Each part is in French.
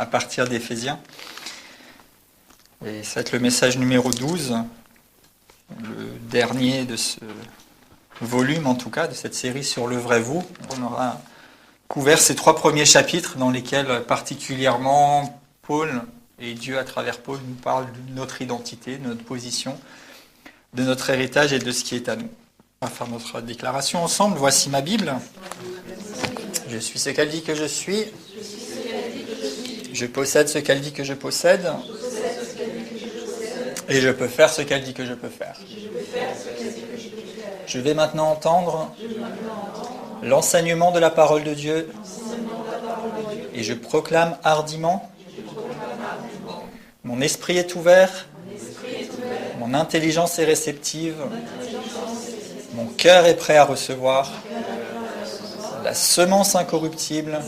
partir d'Éphésiens. Et ça va être le message numéro 12, le dernier de ce volume en tout cas, de cette série sur le vrai vous. On aura couvert ces 3 premiers chapitres dans lesquels particulièrement Paul et Dieu à travers Paul nous parle de notre identité, de notre position, de notre héritage et de ce qui est à nous. On va faire notre déclaration ensemble. Voici ma Bible. Je suis ce qu'elle dit que je suis. Je possède ce qu'elle dit que je possède. Et je peux faire ce qu'elle dit que je peux faire. Je vais maintenant entendre l'enseignement de la parole de Dieu. Et je proclame hardiment. Mon esprit est ouvert. Mon intelligence est réceptive. Mon cœur est prêt à recevoir la semence incorruptible,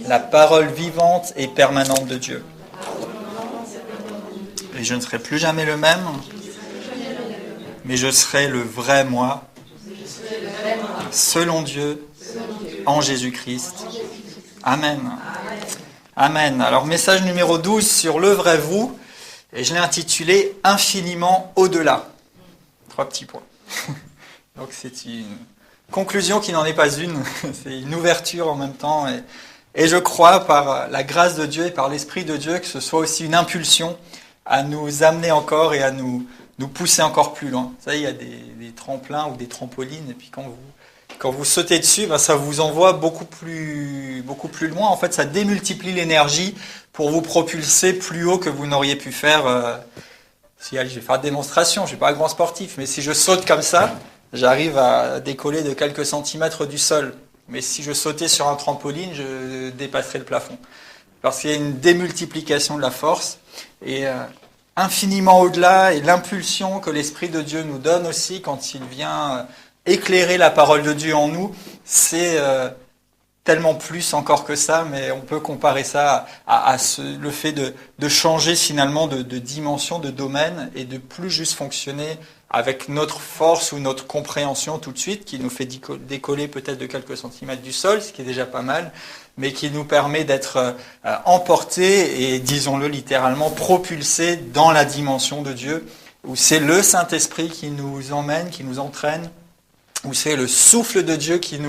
la parole vivante et permanente de Dieu. Et je ne serai plus jamais le même, mais je serai le vrai moi, selon Dieu, en Jésus-Christ. Amen. Amen. Alors, message numéro 12 sur le vrai vous, et je l'ai intitulé « Infiniment au-delà ». 3 petits points. Donc c'est une conclusion qui n'en est pas une, c'est une ouverture en même temps. Et je crois par la grâce de Dieu et par l'Esprit de Dieu que ce soit aussi une impulsion à nous amener encore et à nous pousser encore plus loin. Vous savez, il y a des tremplins ou des trampolines, et puis quand vous sautez dessus, ça vous envoie beaucoup plus loin. En fait, ça démultiplie l'énergie pour vous propulser plus haut que vous n'auriez pu faire. Si allez, je vais faire une démonstration, je ne suis pas un grand sportif, mais si je saute comme ça, j'arrive à décoller de quelques centimètres du sol. Mais si je sautais sur un trampoline, je dépasserais le plafond. Parce qu'il y a une démultiplication de la force. Et infiniment au-delà, et l'impulsion que l'Esprit de Dieu nous donne aussi quand il vient éclairer la parole de Dieu en nous, c'est tellement plus encore que ça, mais on peut comparer ça à le fait de changer finalement de dimension, de domaine, et de plus juste fonctionner avec notre force ou notre compréhension tout de suite, qui nous fait décoller peut-être de quelques centimètres du sol, ce qui est déjà pas mal, mais qui nous permet d'être emportés et, disons-le littéralement, propulsés dans la dimension de Dieu, où c'est le Saint-Esprit qui nous emmène, qui nous entraîne, où c'est le souffle de Dieu qui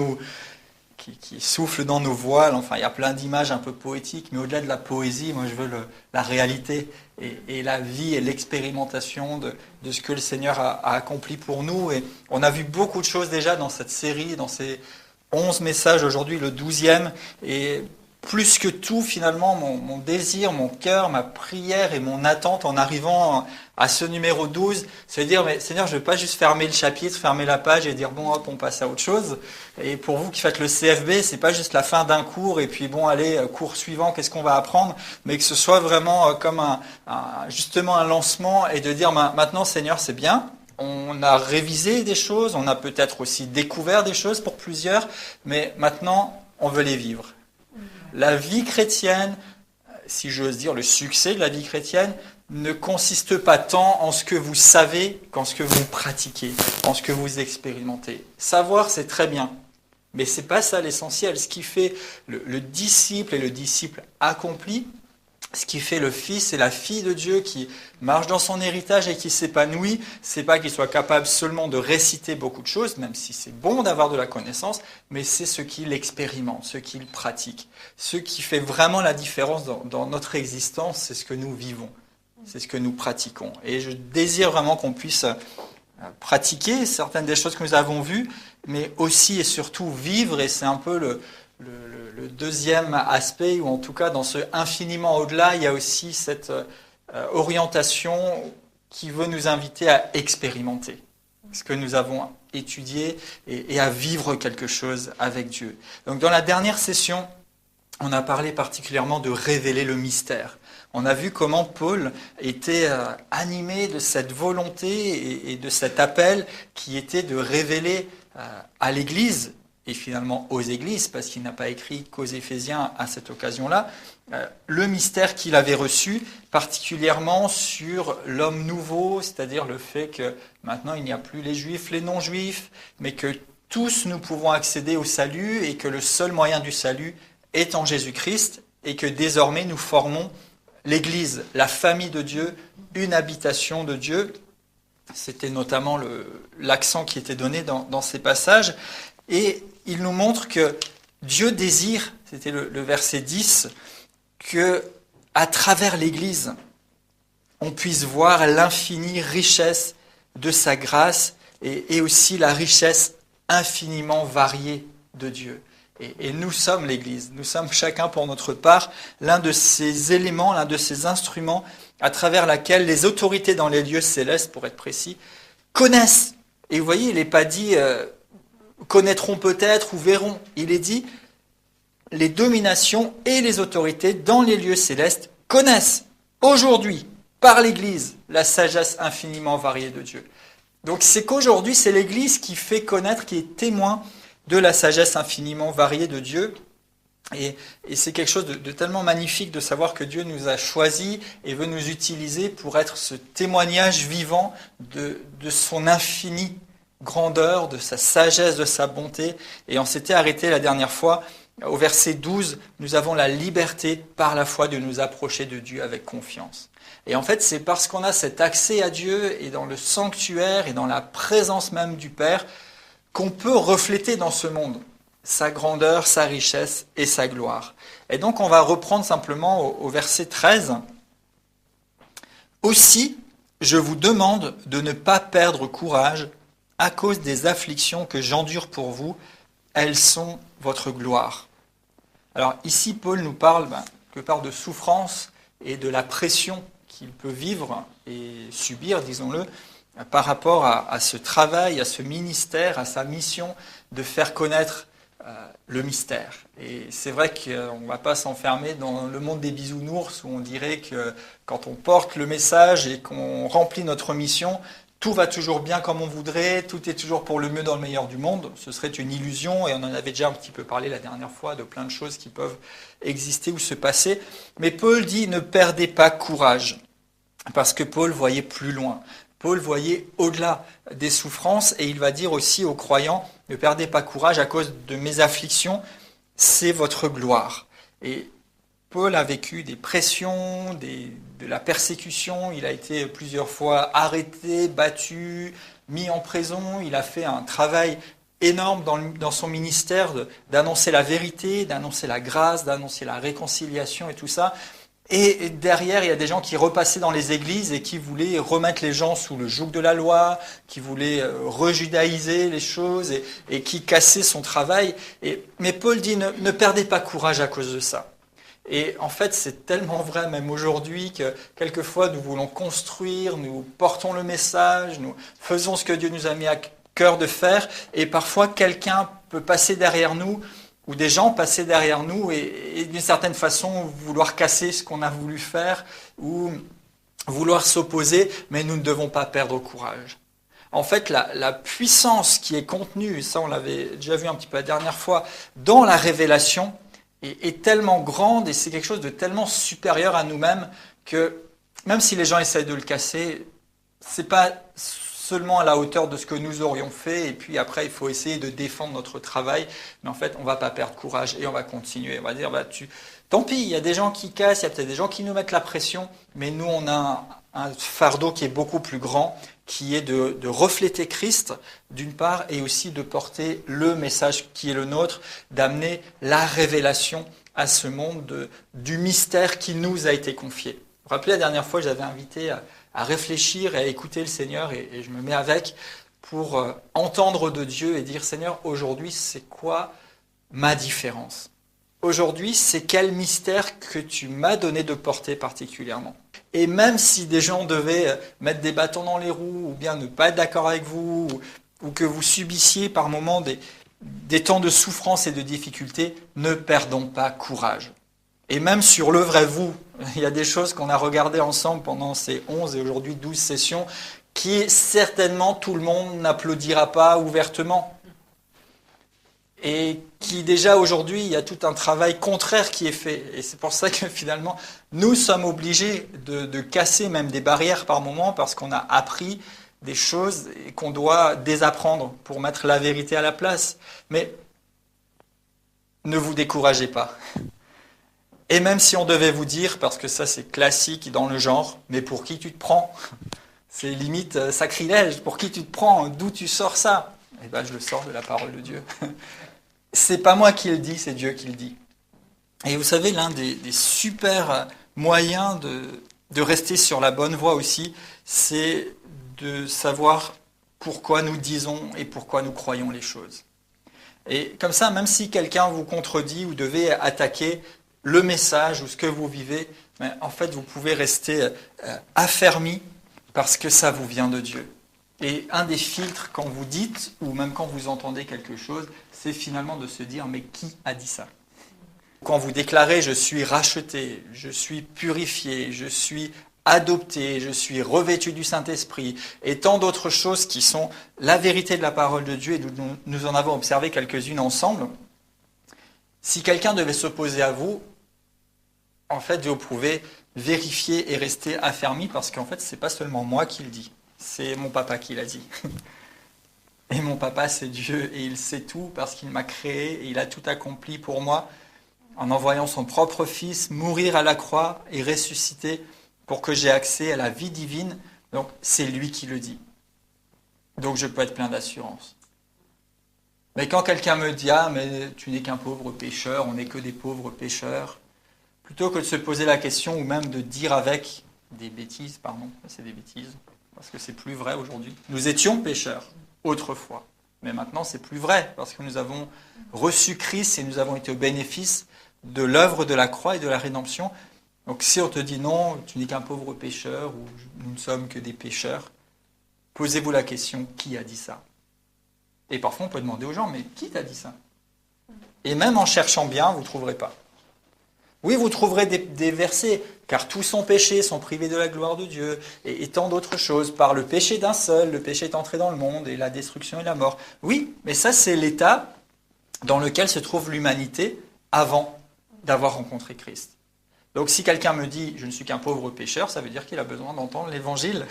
souffle dans nos voiles. Enfin, il y a plein d'images un peu poétiques, mais au-delà de la poésie, moi je veux la réalité et la vie et l'expérimentation de ce que le Seigneur a accompli pour nous. Et on a vu beaucoup de choses déjà dans cette série, dans ces 11 messages, aujourd'hui le 12e, et plus que tout, finalement, mon désir, mon cœur, ma prière et mon attente en arrivant à ce numéro 12, c'est de dire, mais Seigneur, je ne veux pas juste fermer le chapitre, fermer la page et dire, bon, hop, on passe à autre chose. Et pour vous qui faites le CFB, c'est pas juste la fin d'un cours et puis, bon, allez, cours suivant, qu'est-ce qu'on va apprendre, mais que ce soit vraiment comme justement un lancement et de dire, maintenant, Seigneur, c'est bien. On a révisé des choses, on a peut-être aussi découvert des choses pour plusieurs, mais maintenant, on veut les vivre. La vie chrétienne, si j'ose dire, le succès de la vie chrétienne ne consiste pas tant en ce que vous savez qu'en ce que vous pratiquez, en ce que vous expérimentez. Savoir, c'est très bien, mais c'est pas ça l'essentiel. Ce qui fait le disciple et le disciple accompli, ce qui fait le fils et la fille de Dieu qui marche dans son héritage et qui s'épanouit, c'est pas qu'il soit capable seulement de réciter beaucoup de choses, même si c'est bon d'avoir de la connaissance, mais c'est ce qu'il expérimente, ce qu'il pratique. Ce qui fait vraiment la différence dans notre existence, c'est ce que nous vivons, c'est ce que nous pratiquons. Et je désire vraiment qu'on puisse pratiquer certaines des choses que nous avons vues, mais aussi et surtout vivre, et c'est un peu le deuxième aspect, ou en tout cas dans ce infiniment au-delà, il y a aussi cette orientation qui veut nous inviter à expérimenter ce que nous avons étudié et à vivre quelque chose avec Dieu. Donc dans la dernière session, on a parlé particulièrement de révéler le mystère. On a vu comment Paul était animé de cette volonté et de cet appel qui était de révéler à l'Église, et finalement aux églises, parce qu'il n'a pas écrit qu'aux Éphésiens à cette occasion-là, le mystère qu'il avait reçu, particulièrement sur l'homme nouveau, c'est-à-dire le fait que maintenant il n'y a plus les juifs, les non-juifs, mais que tous nous pouvons accéder au salut et que le seul moyen du salut est en Jésus-Christ, et que désormais nous formons l'Église, la famille de Dieu, une habitation de Dieu. C'était notamment l'accent qui était donné dans ces passages. Et il nous montre que Dieu désire, c'était le verset 10, que à travers l'Église, on puisse voir l'infinie richesse de sa grâce et aussi la richesse infiniment variée de Dieu. Et nous sommes l'Église, nous sommes chacun pour notre part l'un de ces éléments, l'un de ces instruments à travers laquelle les autorités dans les lieux célestes, pour être précis, connaissent. Et vous voyez, il n'est pas dit connaîtront peut-être ou verront. Il est dit les dominations et les autorités dans les lieux célestes connaissent aujourd'hui, par l'Église, la sagesse infiniment variée de Dieu. Donc c'est qu'aujourd'hui, c'est l'Église qui fait connaître, qui est témoin de la sagesse infiniment variée de Dieu. Et c'est quelque chose de tellement magnifique de savoir que Dieu nous a choisis et veut nous utiliser pour être ce témoignage vivant de son infinie grandeur, de sa sagesse, de sa bonté. Et on s'était arrêté la dernière fois au verset 12, nous avons la liberté par la foi de nous approcher de Dieu avec confiance. Et en fait, c'est parce qu'on a cet accès à Dieu et dans le sanctuaire et dans la présence même du Père qu'on peut refléter dans ce monde sa grandeur, sa richesse et sa gloire. Et donc on va reprendre simplement au verset 13. Aussi, je vous demande de ne pas perdre courage à cause des afflictions que j'endure pour vous. Elles sont votre gloire. Alors ici, Paul nous parle quelque part de souffrance et de la pression qu'il peut vivre et subir, disons-le, par rapport à ce travail, à ce ministère, à sa mission de faire connaître le mystère. Et c'est vrai qu'on ne va pas s'enfermer dans le monde des bisounours où on dirait que quand on porte le message et qu'on remplit notre mission, tout va toujours bien comme on voudrait, tout est toujours pour le mieux dans le meilleur du monde. Ce serait une illusion et on en avait déjà un petit peu parlé la dernière fois de plein de choses qui peuvent exister ou se passer. Mais Paul dit ne perdez pas courage parce que Paul voyait plus loin. Paul voyait au-delà des souffrances et il va dire aussi aux croyants, ne perdez pas courage à cause de mes afflictions, c'est votre gloire. Et Paul a vécu des pressions, de la persécution, il a été plusieurs fois arrêté, battu, mis en prison, il a fait un travail énorme dans son ministère d'annoncer la vérité, d'annoncer la grâce, d'annoncer la réconciliation et tout ça. Et derrière, il y a des gens qui repassaient dans les églises et qui voulaient remettre les gens sous le joug de la loi, qui voulaient rejudaïser les choses et qui cassaient son travail. Mais Paul dit, ne perdez pas courage à cause de ça. Et en fait, c'est tellement vrai, même aujourd'hui, que quelquefois, nous voulons construire, nous portons le message, nous faisons ce que Dieu nous a mis à cœur de faire, et parfois, quelqu'un peut passer derrière nous, ou des gens passer derrière nous et d'une certaine façon vouloir casser ce qu'on a voulu faire ou vouloir s'opposer, mais nous ne devons pas perdre courage. En fait, la puissance qui est contenue, et ça on l'avait déjà vu un petit peu la dernière fois, dans la révélation est tellement grande et c'est quelque chose de tellement supérieur à nous-mêmes que même si les gens essayent de le casser, c'est pas seulement à la hauteur de ce que nous aurions fait, et puis après il faut essayer de défendre notre travail, mais en fait on ne va pas perdre courage et on va continuer, on va dire tant pis, il y a des gens qui cassent, il y a peut-être des gens qui nous mettent la pression, mais nous on a un fardeau qui est beaucoup plus grand, qui est de refléter Christ d'une part, et aussi de porter le message qui est le nôtre, d'amener la révélation à ce monde du mystère qui nous a été confié. Vous vous rappelez la dernière fois, j'avais invité à réfléchir et à écouter le Seigneur, et je me mets avec pour entendre de Dieu et dire, Seigneur, aujourd'hui, c'est quoi ma différence? Aujourd'hui, c'est quel mystère que tu m'as donné de porter particulièrement? Et même si des gens devaient mettre des bâtons dans les roues, ou bien ne pas être d'accord avec vous, ou que vous subissiez par moments des temps de souffrance et de difficulté, ne perdons pas courage. Et même sur le vrai vous, il y a des choses qu'on a regardées ensemble pendant ces 11 et aujourd'hui 12 sessions qui certainement tout le monde n'applaudira pas ouvertement. Et qui déjà aujourd'hui, il y a tout un travail contraire qui est fait. Et c'est pour ça que finalement, nous sommes obligés de casser même des barrières par moment parce qu'on a appris des choses et qu'on doit désapprendre pour mettre la vérité à la place. Mais ne vous découragez pas. Et même si on devait vous dire, parce que ça c'est classique dans le genre, mais pour qui tu te prends? C'est limite sacrilège, pour qui tu te prends? D'où tu sors ça? Eh bien je le sors de la parole de Dieu. C'est pas moi qui le dis, c'est Dieu qui le dit. Et vous savez, l'un des super moyens de rester sur la bonne voie aussi, c'est de savoir pourquoi nous disons et pourquoi nous croyons les choses. Et comme ça, même si quelqu'un vous contredit ou devait attaquer le message ou ce que vous vivez, en fait, vous pouvez rester affermi parce que ça vous vient de Dieu. Et un des filtres quand vous dites, ou même quand vous entendez quelque chose, c'est finalement de se dire, mais qui a dit ça? Quand vous déclarez, je suis racheté, je suis purifié, je suis adopté, je suis revêtu du Saint-Esprit, et tant d'autres choses qui sont la vérité de la parole de Dieu, et nous en avons observé quelques-unes ensemble. Si quelqu'un devait s'opposer à vous, en fait, vous pouvez vérifier et rester affermi, parce qu'en fait, c'est pas seulement moi qui le dis, c'est mon papa qui l'a dit. Et mon papa, c'est Dieu, et il sait tout, parce qu'il m'a créé, et il a tout accompli pour moi, en envoyant son propre Fils mourir à la croix et ressusciter pour que j'aie accès à la vie divine. Donc, c'est lui qui le dit. Donc, je peux être plein d'assurance. Mais quand quelqu'un me dit « Ah, mais tu n'es qu'un pauvre pécheur, on n'est que des pauvres pécheurs », plutôt que de se poser la question ou même de dire avec des bêtises, c'est des bêtises, parce que c'est plus vrai aujourd'hui. Nous étions pécheurs autrefois, mais maintenant c'est plus vrai, parce que nous avons reçu Christ et nous avons été au bénéfice de l'œuvre de la croix et de la rédemption. Donc si on te dit non, tu n'es qu'un pauvre pécheur, ou nous ne sommes que des pécheurs, posez-vous la question, qui a dit ça? Et parfois on peut demander aux gens, mais qui t'a dit ça? Et même en cherchant bien, vous ne trouverez pas. Oui, vous trouverez des versets, car tous sont péchés, sont privés de la gloire de Dieu, et tant d'autres choses. Par le péché d'un seul, le péché est entré dans le monde, et la destruction et la mort. Oui, mais ça c'est l'état dans lequel se trouve l'humanité avant d'avoir rencontré Christ. Donc si quelqu'un me dit « je ne suis qu'un pauvre pécheur », ça veut dire qu'il a besoin d'entendre l'évangile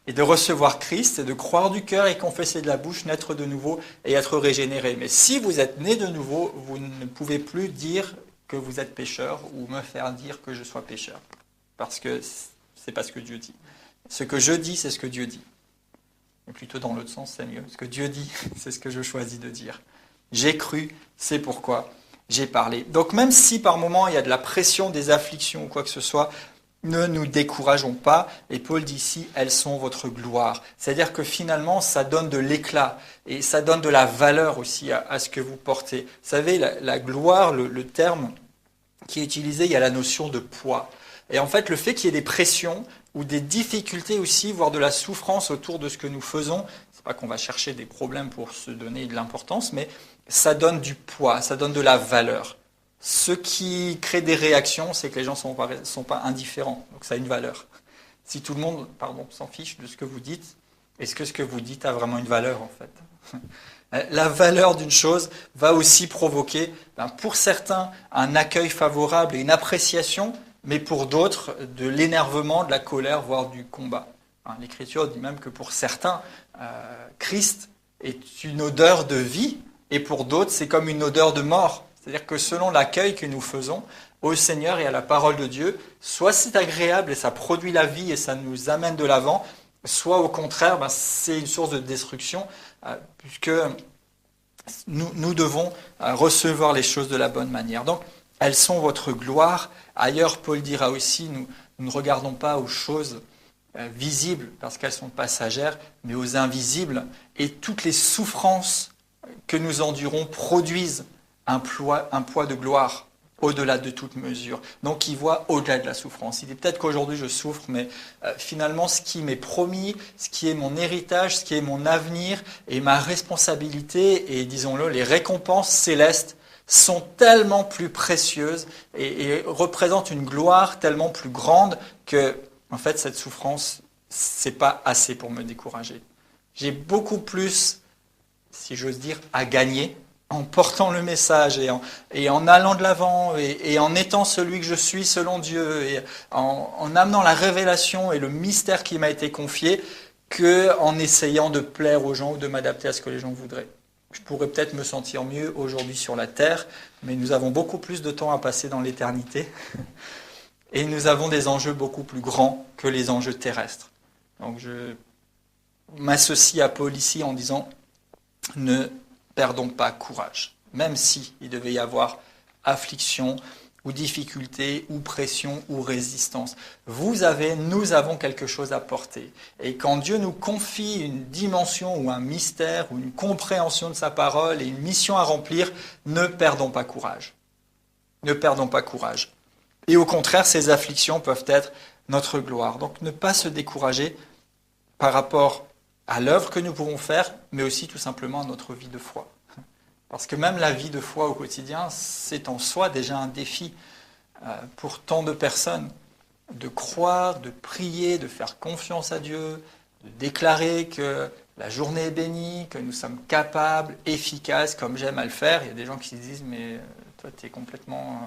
et de recevoir Christ et de croire du cœur et confesser de la bouche, naître de nouveau et être régénéré. Mais si vous êtes né de nouveau, vous ne pouvez plus dire que vous êtes pécheur ou me faire dire que je sois pécheur. Parce que c'est pas ce que Dieu dit. Ce que je dis, c'est ce que Dieu dit. Mais plutôt dans l'autre sens, c'est mieux. Ce que Dieu dit, c'est ce que je choisis de dire. J'ai cru, c'est pourquoi j'ai parlé. Donc même si par moments il y a de la pression, des afflictions ou quoi que ce soit, ne nous décourageons pas. Et Paul dit ici, elles sont votre gloire. C'est-à-dire que finalement, ça donne de l'éclat et ça donne de la valeur aussi à ce que vous portez. Vous savez, la gloire, le terme qui est utilisé, il y a la notion de poids. Et en fait, le fait qu'il y ait des pressions ou des difficultés aussi, voire de la souffrance autour de ce que nous faisons, c'est pas qu'on va chercher des problèmes pour se donner de l'importance, mais ça donne du poids, ça donne de la valeur. Ce qui crée des réactions, c'est que les gens ne sont pas indifférents, donc ça a une valeur. Si tout le monde s'en fiche de ce que vous dites, est-ce que ce que vous dites a vraiment une valeur en fait? La valeur d'une chose va aussi provoquer, pour certains, un accueil favorable et une appréciation, mais pour d'autres, de l'énervement, de la colère, voire du combat. L'Écriture dit même que pour certains, Christ est une odeur de vie, et pour d'autres, c'est comme une odeur de mort. C'est-à-dire que selon l'accueil que nous faisons au Seigneur et à la parole de Dieu, soit c'est agréable et ça produit la vie et ça nous amène de l'avant, soit au contraire, c'est une source de destruction, puisque nous devons recevoir les choses de la bonne manière. Donc, elles sont votre gloire. Ailleurs, Paul dira aussi, nous ne regardons pas aux choses visibles, parce qu'elles sont passagères, mais aux invisibles. Et toutes les souffrances que nous endurons produisent un poids de gloire au-delà de toute mesure. Donc il voit au-delà de la souffrance. Il dit peut-être qu'aujourd'hui je souffre, mais finalement ce qui m'est promis, ce qui est mon héritage, ce qui est mon avenir et ma responsabilité, et disons-le, les récompenses célestes sont tellement plus précieuses et représentent une gloire tellement plus grande que, en fait, cette souffrance, c'est pas assez pour me décourager. J'ai beaucoup plus, si j'ose dire, à gagner en portant le message et en allant de l'avant et en étant celui que je suis selon Dieu et en amenant la révélation et le mystère qui m'a été confié qu'en essayant de plaire aux gens ou de m'adapter à ce que les gens voudraient. Je pourrais peut-être me sentir mieux aujourd'hui sur la terre, mais nous avons beaucoup plus de temps à passer dans l'éternité. Et nous avons des enjeux beaucoup plus grands que les enjeux terrestres. Donc je m'associe à Paul ici en disant, ne perdons pas courage. Même si il devait y avoir affliction, ou difficulté, ou pression, ou résistance. Nous avons quelque chose à porter. Et quand Dieu nous confie une dimension ou un mystère ou une compréhension de sa parole et une mission à remplir, ne perdons pas courage. Ne perdons pas courage. Et au contraire, ces afflictions peuvent être notre gloire. Donc ne pas se décourager par rapport à l'œuvre que nous pouvons faire, mais aussi tout simplement à notre vie de foi. Parce que même la vie de foi au quotidien, c'est en soi déjà un défi pour tant de personnes, de croire, de prier, de faire confiance à Dieu, de déclarer que la journée est bénie, que nous sommes capables, efficaces, comme j'aime à le faire. Il y a des gens qui se disent, mais toi, tu es complètement...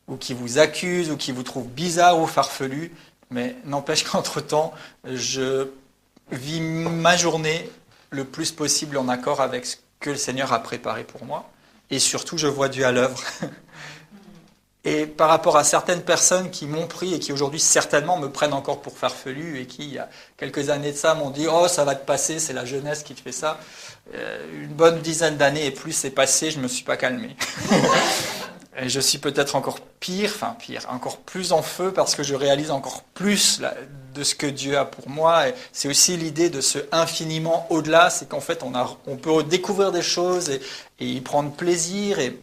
ou qui vous accusent, ou qui vous trouvent bizarre ou farfelu. Mais n'empêche qu'entre-temps, je vis ma journée le plus possible en accord avec ce que le Seigneur a préparé pour moi. Et surtout, je vois Dieu à l'œuvre. Et par rapport à certaines personnes qui m'ont pris et qui aujourd'hui certainement me prennent encore pour farfelu et qui, il y a quelques années de ça, m'ont dit « Oh, ça va te passer, c'est la jeunesse qui te fait ça ». Une bonne dizaine d'années et plus c'est passé, je ne me suis pas calmé. Et je suis peut-être encore pire, encore plus en feu parce que je réalise encore plus de ce que Dieu a pour moi. Et c'est aussi l'idée de ce infiniment au-delà, c'est qu'en fait on peut découvrir des choses et y prendre plaisir et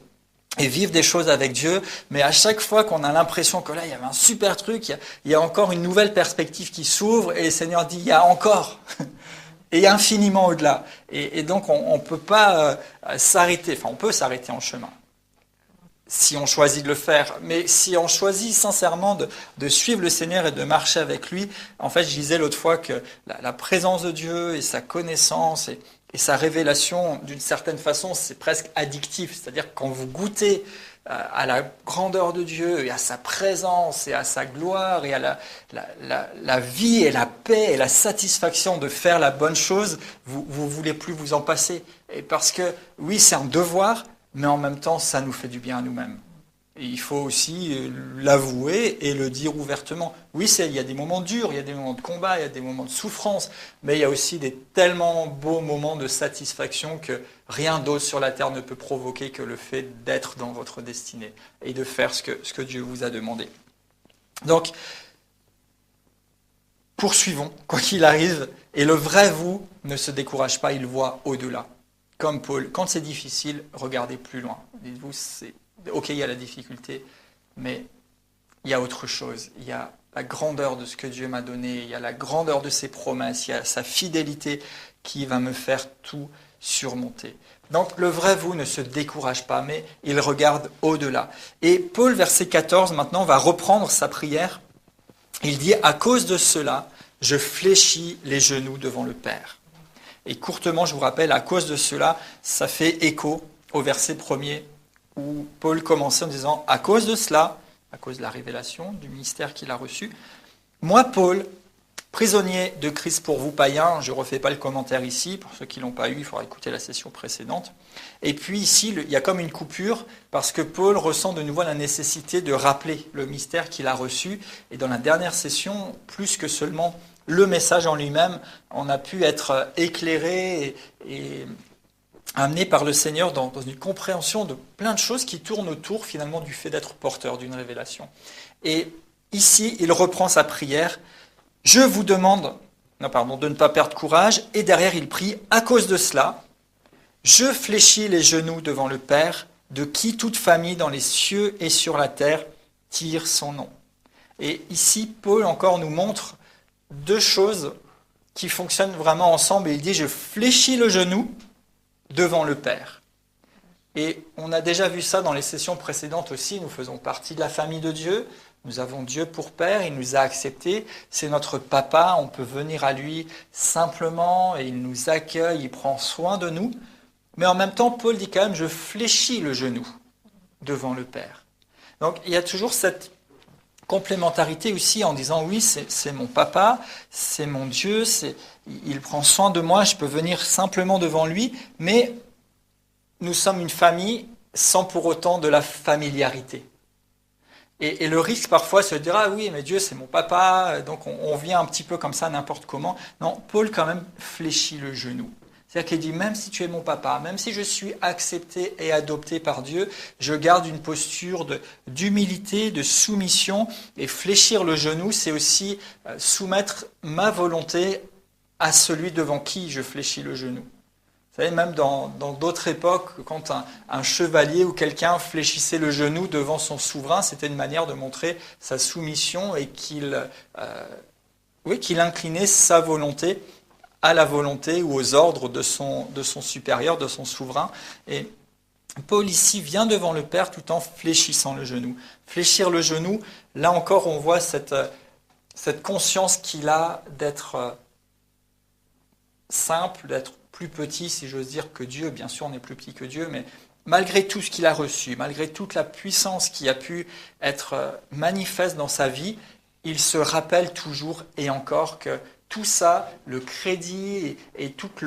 vivre des choses avec Dieu, mais à chaque fois qu'on a l'impression que là il y avait un super truc, il y a encore une nouvelle perspective qui s'ouvre et le Seigneur dit il y a encore et infiniment au-delà. Et donc on ne peut pas s'arrêter, on peut s'arrêter en chemin. Si on choisit de le faire, mais si on choisit sincèrement de suivre le Seigneur et de marcher avec lui, en fait, je disais l'autre fois que la présence de Dieu et sa connaissance et sa révélation, d'une certaine façon, c'est presque addictif. C'est-à-dire que quand vous goûtez à la grandeur de Dieu et à sa présence et à sa gloire et à la vie et la paix et la satisfaction de faire la bonne chose, vous ne voulez plus vous en passer. Et parce que, oui, c'est un devoir, mais en même temps, ça nous fait du bien à nous-mêmes. Et il faut aussi l'avouer et le dire ouvertement. Oui, il y a des moments durs, il y a des moments de combat, il y a des moments de souffrance, mais il y a aussi des tellement beaux moments de satisfaction que rien d'autre sur la terre ne peut provoquer que le fait d'être dans votre destinée et de faire ce que Dieu vous a demandé. Donc, poursuivons, quoi qu'il arrive, et le vrai vous ne se décourage pas, il voit au-delà. Comme Paul, quand c'est difficile, regardez plus loin. Dites-vous, ok, il y a la difficulté, mais il y a autre chose. Il y a la grandeur de ce que Dieu m'a donné, il y a la grandeur de ses promesses, il y a sa fidélité qui va me faire tout surmonter. Donc le vrai vous ne se décourage pas, mais il regarde au-delà. Et Paul, verset 14, maintenant, va reprendre sa prière. Il dit « À cause de cela, je fléchis les genoux devant le Père. » Et courtement, je vous rappelle, à cause de cela, ça fait écho au verset 1er où Paul commençait en disant « À cause de cela, à cause de la révélation, du mystère qu'il a reçu, moi, Paul, prisonnier de Christ pour vous, païens », je ne refais pas le commentaire ici, pour ceux qui ne l'ont pas eu, il faudra écouter la session précédente. Et puis ici, il y a comme une coupure, parce que Paul ressent de nouveau la nécessité de rappeler le mystère qu'il a reçu. Et dans la dernière session, plus que seulement le message en lui-même, on a pu être éclairé et amené par le Seigneur dans une compréhension de plein de choses qui tournent autour finalement du fait d'être porteur d'une révélation. Et ici, il reprend sa prière. Je vous demande de ne pas perdre courage. Et derrière, il prie, à cause de cela, je fléchis les genoux devant le Père, de qui toute famille dans les cieux et sur la terre tire son nom. Et ici, Paul encore nous montre deux choses qui fonctionnent vraiment ensemble. Et il dit, je fléchis le genou devant le Père. Et on a déjà vu ça dans les sessions précédentes aussi. Nous faisons partie de la famille de Dieu. Nous avons Dieu pour Père. Il nous a acceptés. C'est notre papa. On peut venir à lui simplement et il nous accueille. Il prend soin de nous. Mais en même temps, Paul dit quand même, je fléchis le genou devant le Père. Donc il y a toujours cette complémentarité aussi en disant oui, c'est mon papa, c'est mon Dieu, il prend soin de moi, je peux venir simplement devant lui, mais nous sommes une famille sans pour autant de la familiarité. Et le risque parfois se dire ah oui, mais Dieu c'est mon papa, donc on vient un petit peu comme ça n'importe comment. Non, Paul quand même fléchit le genou. C'est-à-dire qu'il dit, même si tu es mon papa, même si je suis accepté et adopté par Dieu, je garde une posture d'humilité, de soumission. Et fléchir le genou, c'est aussi soumettre ma volonté à celui devant qui je fléchis le genou. Vous savez, même dans d'autres époques, quand un chevalier ou quelqu'un fléchissait le genou devant son souverain, c'était une manière de montrer sa soumission et qu'il inclinait sa volonté à la volonté ou aux ordres de son supérieur, de son souverain. Et Paul ici vient devant le Père tout en fléchissant le genou. Fléchir le genou, là encore on voit cette conscience qu'il a d'être simple, d'être plus petit, si j'ose dire, que Dieu. Bien sûr, on est plus petit que Dieu, mais malgré tout ce qu'il a reçu, malgré toute la puissance qui a pu être manifeste dans sa vie, il se rappelle toujours et encore que tout ça, le crédit et toute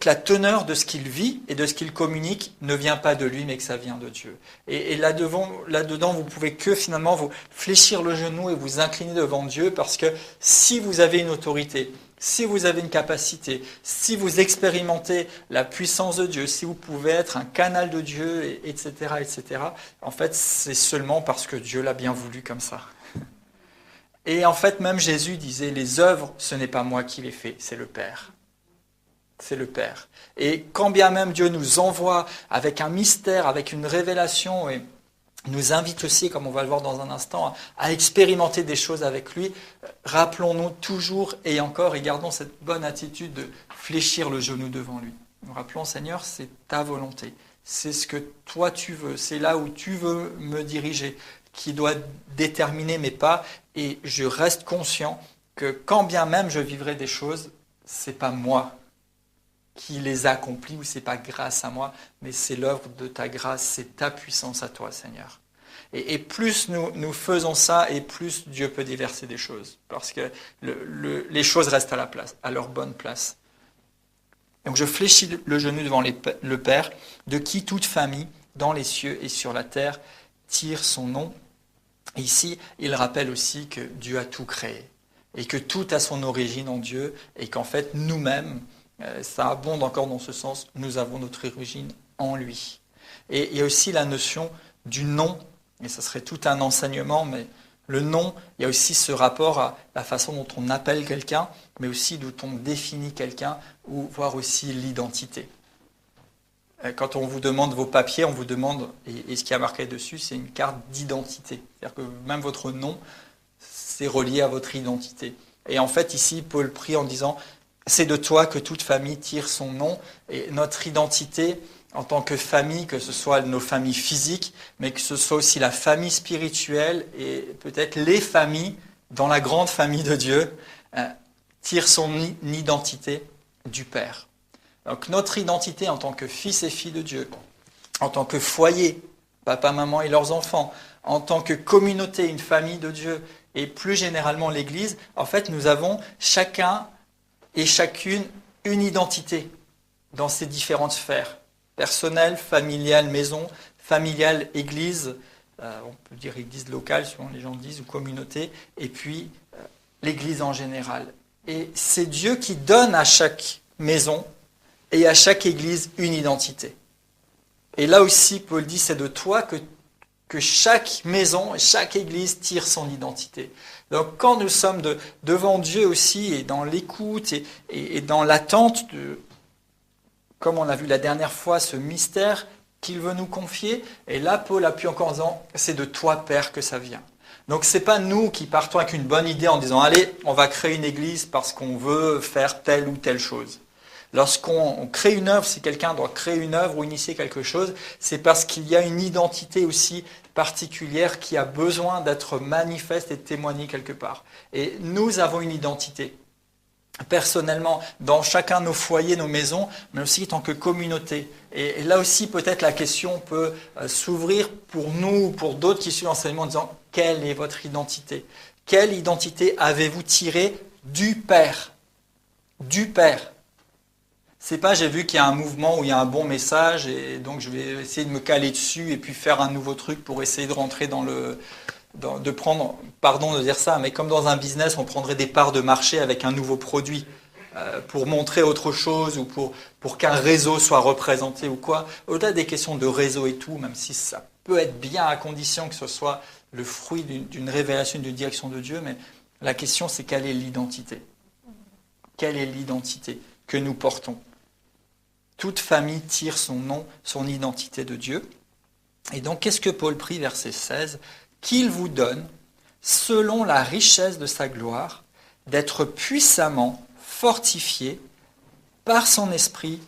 la teneur de ce qu'il vit et de ce qu'il communique ne vient pas de lui, mais que ça vient de Dieu. Et là-dedans, vous pouvez que finalement vous fléchir le genou et vous incliner devant Dieu, parce que si vous avez une autorité, si vous avez une capacité, si vous expérimentez la puissance de Dieu, si vous pouvez être un canal de Dieu, etc., en fait, c'est seulement parce que Dieu l'a bien voulu comme ça. Et en fait, même Jésus disait, les œuvres, ce n'est pas moi qui les fais, c'est le Père. C'est le Père. Et quand bien même Dieu nous envoie avec un mystère, avec une révélation, et nous invite aussi, comme on va le voir dans un instant, à expérimenter des choses avec lui, rappelons-nous toujours et encore, et gardons cette bonne attitude de fléchir le genou devant lui. Nous rappelons, Seigneur, c'est ta volonté. C'est ce que toi tu veux. C'est là où tu veux me diriger qui doit déterminer mes pas, et je reste conscient que quand bien même je vivrai des choses, c'est pas moi qui les accomplit, ou c'est pas grâce à moi, mais c'est l'œuvre de ta grâce, c'est ta puissance à toi, Seigneur. Et plus nous faisons ça, et plus Dieu peut déverser des choses, parce que les choses restent à leur bonne place. Donc je fléchis le genou devant le Père, de qui toute famille, dans les cieux et sur la terre, tire son nom. Et ici, il rappelle aussi que Dieu a tout créé, et que tout a son origine en Dieu, et qu'en fait, nous-mêmes, ça abonde encore dans ce sens, nous avons notre origine en lui. Et il y a aussi la notion du nom, et ça serait tout un enseignement, mais le nom, il y a aussi ce rapport à la façon dont on appelle quelqu'un, mais aussi dont on définit quelqu'un, ou voire aussi l'identité. Quand on vous demande vos papiers, on vous demande, et ce qui a marqué dessus, c'est une carte d'identité. C'est-à-dire que même votre nom, c'est relié à votre identité. Et en fait, ici, Paul prie en disant, c'est de toi que toute famille tire son nom, et notre identité, en tant que famille, que ce soit nos familles physiques, mais que ce soit aussi la famille spirituelle, et peut-être les familles, dans la grande famille de Dieu, tire son identité du Père. Donc notre identité en tant que fils et filles de Dieu, en tant que foyer, papa, maman et leurs enfants, en tant que communauté, une famille de Dieu, et plus généralement l'Église, en fait nous avons chacun et chacune une identité dans ces différentes sphères, personnelle, familiale, maison, familiale, Église, on peut dire Église locale, souvent les gens disent, ou communauté, et puis l'Église en général. Et c'est Dieu qui donne à chaque maison et à chaque église une identité. Et là aussi, Paul dit, c'est de toi que chaque maison, chaque église tire son identité. Donc quand nous sommes devant Dieu aussi, et dans l'écoute, et dans l'attente de, comme on l'a vu la dernière fois, ce mystère qu'il veut nous confier, et là Paul appuie encore en disant, c'est de toi, Père, que ça vient. Donc ce n'est pas nous qui partons avec une bonne idée en disant, allez, on va créer une église parce qu'on veut faire telle ou telle chose. Lorsqu'on crée une œuvre, si quelqu'un doit créer une œuvre ou initier quelque chose, c'est parce qu'il y a une identité aussi particulière qui a besoin d'être manifeste et de témoigner quelque part. Et nous avons une identité, personnellement, dans chacun de nos foyers, nos maisons, mais aussi en tant que communauté. Et là aussi, peut-être la question peut s'ouvrir pour nous ou pour d'autres qui suivent l'enseignement en disant, quelle est votre identité? Quelle identité avez-vous tirée du Père? Du Père. C'est pas j'ai vu qu'il y a un mouvement où il y a un bon message et donc je vais essayer de me caler dessus et puis faire un nouveau truc pour essayer de rentrer de prendre, pardon de dire ça, mais comme dans un business, on prendrait des parts de marché avec un nouveau produit pour montrer autre chose ou pour qu'un réseau soit représenté ou quoi. Au-delà des questions de réseau et tout, même si ça peut être bien à condition que ce soit le fruit d'une révélation, d'une direction de Dieu, mais la question c'est quelle est l'identité? Quelle est l'identité que nous portons? Toute famille tire son nom, son identité de Dieu. Et donc, qu'est-ce que Paul prie, verset 16? Qu'il vous donne, selon la richesse de sa gloire, d'être puissamment fortifié par son esprit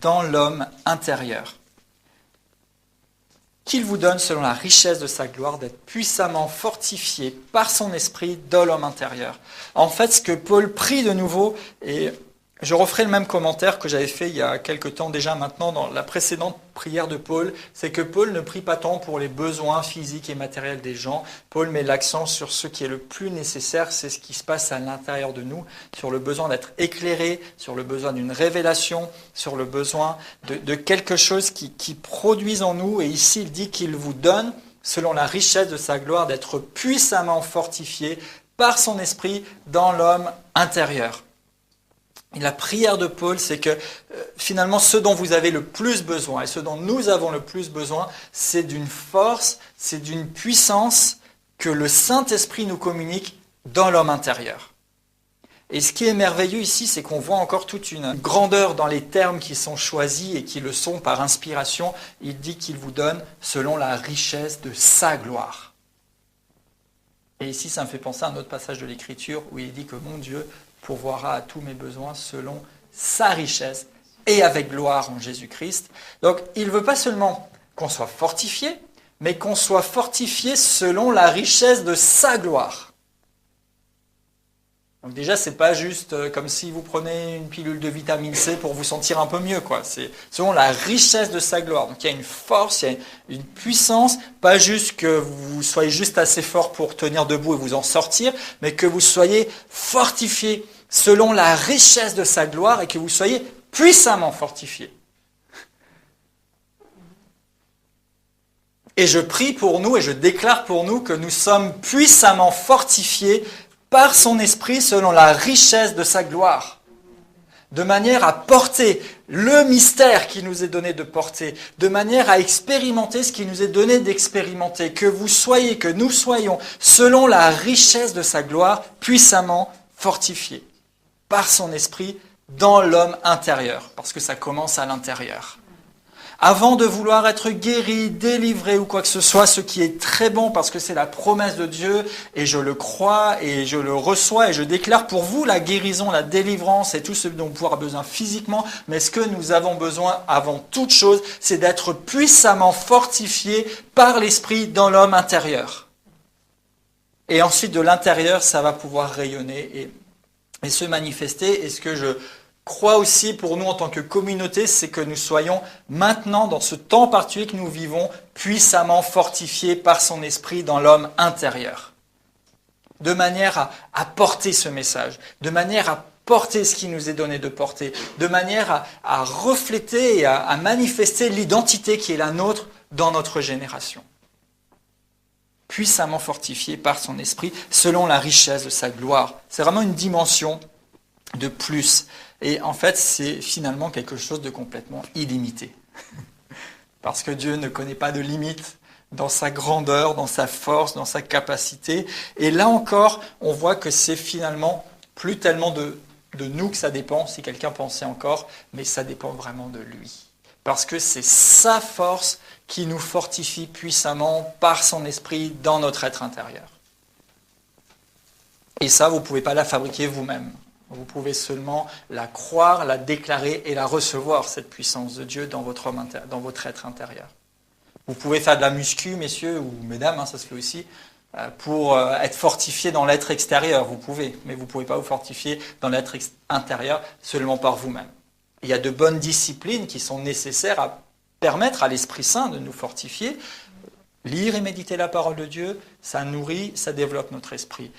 dans l'homme intérieur. Qu'il vous donne, selon la richesse de sa gloire, d'être puissamment fortifié par son esprit dans l'homme intérieur. En fait, ce que Paul prie de nouveau, et je referai le même commentaire que j'avais fait il y a quelque temps déjà maintenant dans la précédente prière de Paul, c'est que Paul ne prie pas tant pour les besoins physiques et matériels des gens. Paul met l'accent sur ce qui est le plus nécessaire, c'est ce qui se passe à l'intérieur de nous, sur le besoin d'être éclairé, sur le besoin d'une révélation, sur le besoin de quelque chose qui produise en nous. Et ici, il dit qu'il vous donne, selon la richesse de sa gloire, d'être puissamment fortifié par son esprit dans l'homme intérieur. Et la prière de Paul, c'est que finalement, ce dont vous avez le plus besoin et ce dont nous avons le plus besoin, c'est d'une force, c'est d'une puissance que le Saint-Esprit nous communique dans l'homme intérieur. Et ce qui est merveilleux ici, c'est qu'on voit encore toute une grandeur dans les termes qui sont choisis et qui le sont par inspiration. Il dit qu'il vous donne selon la richesse de sa gloire. Et ici, ça me fait penser à un autre passage de l'Écriture où il dit que mon Dieu pourvoira à tous mes besoins selon sa richesse et avec gloire en Jésus-Christ. Donc, il ne veut pas seulement qu'on soit fortifié, mais qu'on soit fortifié selon la richesse de sa gloire. Donc déjà, c'est pas juste comme si vous prenez une pilule de vitamine C pour vous sentir un peu mieux, quoi. C'est selon la richesse de sa gloire. Donc il y a une force, il y a une puissance, pas juste que vous soyez juste assez fort pour tenir debout et vous en sortir, mais que vous soyez fortifié selon la richesse de sa gloire et que vous soyez puissamment fortifié. Et je prie pour nous et je déclare pour nous que nous sommes puissamment fortifiés par son esprit selon la richesse de sa gloire, de manière à porter le mystère qui nous est donné de porter, de manière à expérimenter ce qui nous est donné d'expérimenter, que nous soyons, selon la richesse de sa gloire, puissamment fortifiés par son esprit dans l'homme intérieur, parce que ça commence à l'intérieur. Avant de vouloir être guéri, délivré ou quoi que ce soit, ce qui est très bon parce que c'est la promesse de Dieu et je le crois et je le reçois et je déclare pour vous la guérison, la délivrance et tout ce dont vous aurez besoin physiquement. Mais ce que nous avons besoin avant toute chose, c'est d'être puissamment fortifiés par l'Esprit dans l'homme intérieur. Et ensuite de l'intérieur, ça va pouvoir rayonner et se manifester. Et ce que je crois aussi pour nous en tant que communauté, c'est que nous soyons maintenant, dans ce temps particulier que nous vivons, puissamment fortifiés par son esprit dans l'homme intérieur. De manière à porter ce message, de manière à porter ce qui nous est donné de porter, de manière à refléter et à manifester l'identité qui est la nôtre dans notre génération. Puissamment fortifiés par son esprit, selon la richesse de sa gloire. C'est vraiment une dimension de plus. Et en fait, c'est finalement quelque chose de complètement illimité. Parce que Dieu ne connaît pas de limite dans sa grandeur, dans sa force, dans sa capacité. Et là encore, on voit que c'est finalement plus tellement de nous que ça dépend, si quelqu'un pensait encore, mais ça dépend vraiment de lui. Parce que c'est sa force qui nous fortifie puissamment par son esprit dans notre être intérieur. Et ça, vous ne pouvez pas la fabriquer vous-même. Vous pouvez seulement la croire, la déclarer et la recevoir, cette puissance de Dieu dans votre être intérieur. Vous pouvez faire de la muscu, messieurs ou mesdames, ça se fait aussi, pour être fortifié dans l'être extérieur. Vous pouvez, mais vous ne pouvez pas vous fortifier dans l'être intérieur seulement par vous-même. Il y a de bonnes disciplines qui sont nécessaires à permettre à l'Esprit Saint de nous fortifier. Lire et méditer la parole de Dieu, ça nourrit, ça développe notre esprit.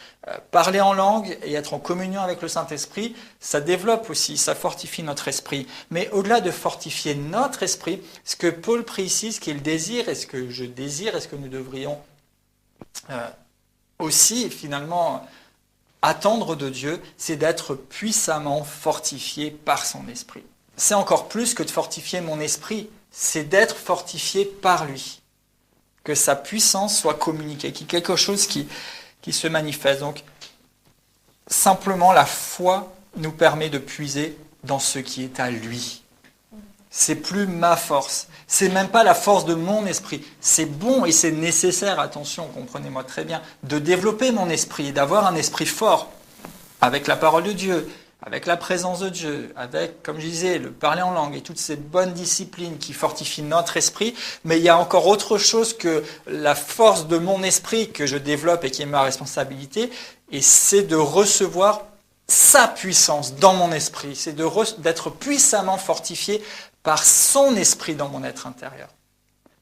Parler en langue et être en communion avec le Saint-Esprit, ça développe aussi, ça fortifie notre esprit. Mais au-delà de fortifier notre esprit, ce que Paul prie ici, ce qu'il désire et ce que je désire et ce que nous devrions aussi finalement attendre de Dieu, c'est d'être puissamment fortifié par son esprit. C'est encore plus que de fortifier mon esprit, c'est d'être fortifié par lui. Que sa puissance soit communiquée, qu'il y ait quelque chose qui se manifeste. Donc, simplement, la foi nous permet de puiser dans ce qui est à lui. C'est plus ma force. C'est même pas la force de mon esprit. C'est bon et c'est nécessaire, attention, comprenez-moi très bien, de développer mon esprit et d'avoir un esprit fort avec la parole de Dieu, avec la présence de Dieu, avec, comme je disais, le parler en langue et toutes ces bonnes disciplines qui fortifient notre esprit. Mais il y a encore autre chose que la force de mon esprit que je développe et qui est ma responsabilité, et c'est de recevoir sa puissance dans mon esprit. C'est d'être puissamment fortifié par son esprit dans mon être intérieur.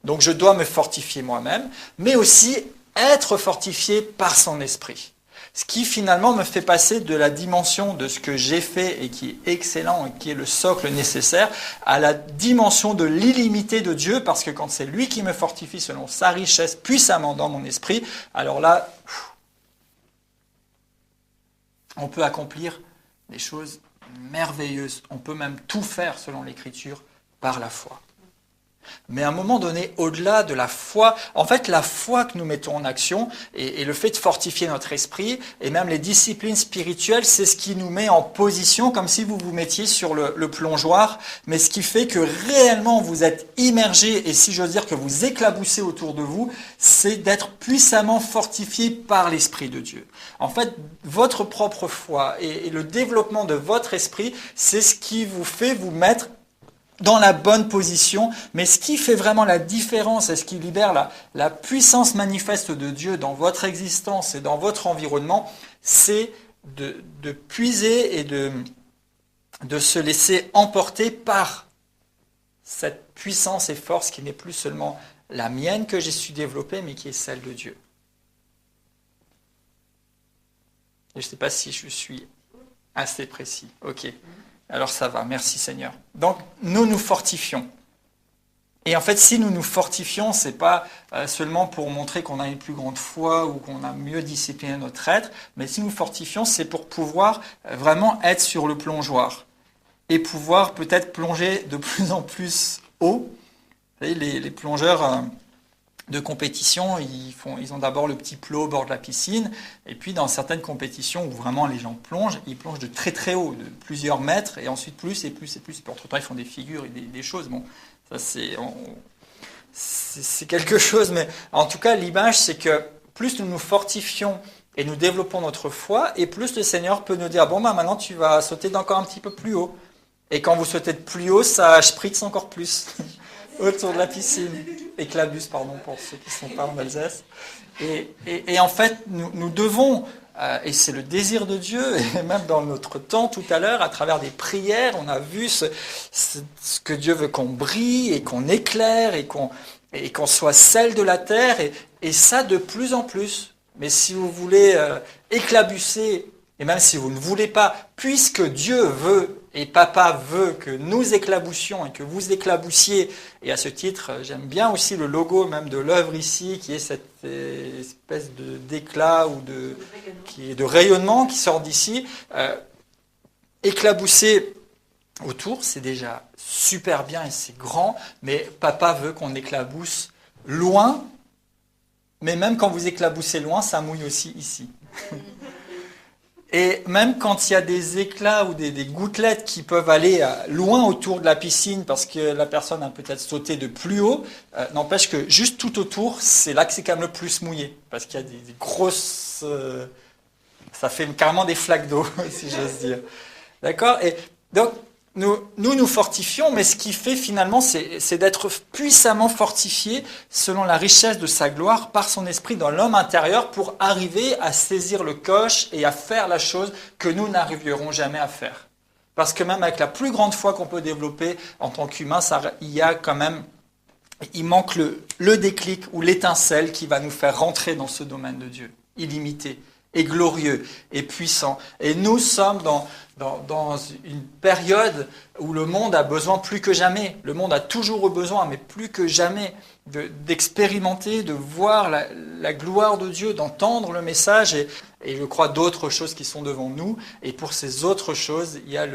Donc je dois me fortifier moi-même, mais aussi être fortifié par son esprit. Ce qui finalement me fait passer de la dimension de ce que j'ai fait et qui est excellent et qui est le socle nécessaire à la dimension de l'illimité de Dieu, parce que quand c'est lui qui me fortifie selon sa richesse puissamment dans mon esprit, alors là, on peut accomplir des choses merveilleuses. On peut même tout faire selon l'Écriture par la foi. Mais à un moment donné, au-delà de la foi, en fait, la foi que nous mettons en action et le fait de fortifier notre esprit et même les disciplines spirituelles, c'est ce qui nous met en position, comme si vous vous mettiez sur le plongeoir, mais ce qui fait que réellement vous êtes immergé et si j'ose dire que vous éclaboussez autour de vous, c'est d'être puissamment fortifié par l'Esprit de Dieu. En fait, votre propre foi et le développement de votre esprit, c'est ce qui vous fait vous mettre dans la bonne position, mais ce qui fait vraiment la différence et ce qui libère la puissance manifeste de Dieu dans votre existence et dans votre environnement, c'est de puiser et de se laisser emporter par cette puissance et force qui n'est plus seulement la mienne que j'ai su développer, mais qui est celle de Dieu. Et je ne sais pas si je suis assez précis. Ok. Alors ça va, merci Seigneur. Donc nous nous fortifions. Et en fait, si nous nous fortifions, ce n'est pas seulement pour montrer qu'on a une plus grande foi ou qu'on a mieux discipliné notre être, mais si nous fortifions, c'est pour pouvoir vraiment être sur le plongeoir et pouvoir peut-être plonger de plus en plus haut. Vous savez, les plongeurs de compétition, ils ont d'abord le petit plot au bord de la piscine, et puis dans certaines compétitions où vraiment les gens plongent, ils plongent de très très haut, de plusieurs mètres, et ensuite plus et plus et plus. Et puis entre-temps, ils font des figures et des choses. Bon, ça c'est quelque chose, mais en tout cas, l'image, c'est que plus nous nous fortifions et nous développons notre foi, et plus le Seigneur peut nous dire, bon, bah, maintenant tu vas sauter d'encore un petit peu plus haut. Et quand vous sautez de plus haut, ça spritz encore plus autour de la piscine. Éclabus, pardon, pour ceux qui ne sont pas en Alsace. Et en fait, nous devons, et c'est le désir de Dieu, et même dans notre temps tout à l'heure, à travers des prières, on a vu ce que Dieu veut qu'on brille, et qu'on éclaire, et qu'on soit sel de la terre, et ça de plus en plus. Mais si vous voulez éclabusser, et même si vous ne voulez pas, puisque Dieu veut, et Papa veut que nous éclaboussions et que vous éclaboussiez, et à ce titre, j'aime bien aussi le logo même de l'œuvre ici, qui est cette espèce d'éclat ou de rayonnement qui sort d'ici. Éclabousser autour, c'est déjà super bien et c'est grand, mais Papa veut qu'on éclabousse loin, mais même quand vous éclaboussez loin, ça mouille aussi ici. Et même quand il y a des éclats ou des gouttelettes qui peuvent aller loin autour de la piscine parce que la personne a peut-être sauté de plus haut, n'empêche que juste tout autour, c'est là que c'est quand même le plus mouillé. Parce qu'il y a des grosses... ça fait carrément des flaques d'eau, si j'ose dire. D'accord ? Et donc, nous fortifions, mais ce qui fait finalement, c'est d'être puissamment fortifié selon la richesse de sa gloire par son esprit dans l'homme intérieur pour arriver à saisir le coche et à faire la chose que nous n'arriverons jamais à faire. Parce que même avec la plus grande foi qu'on peut développer en tant qu'humain, il y a quand même Il manque le déclic ou l'étincelle qui va nous faire rentrer dans ce domaine de Dieu, illimité, et glorieux, et puissant. Et nous sommes dans une période où le monde a besoin plus que jamais, le monde a toujours eu besoin, mais plus que jamais, d'expérimenter, de voir la gloire de Dieu, d'entendre le message, et je crois d'autres choses qui sont devant nous. Et pour ces autres choses, il y a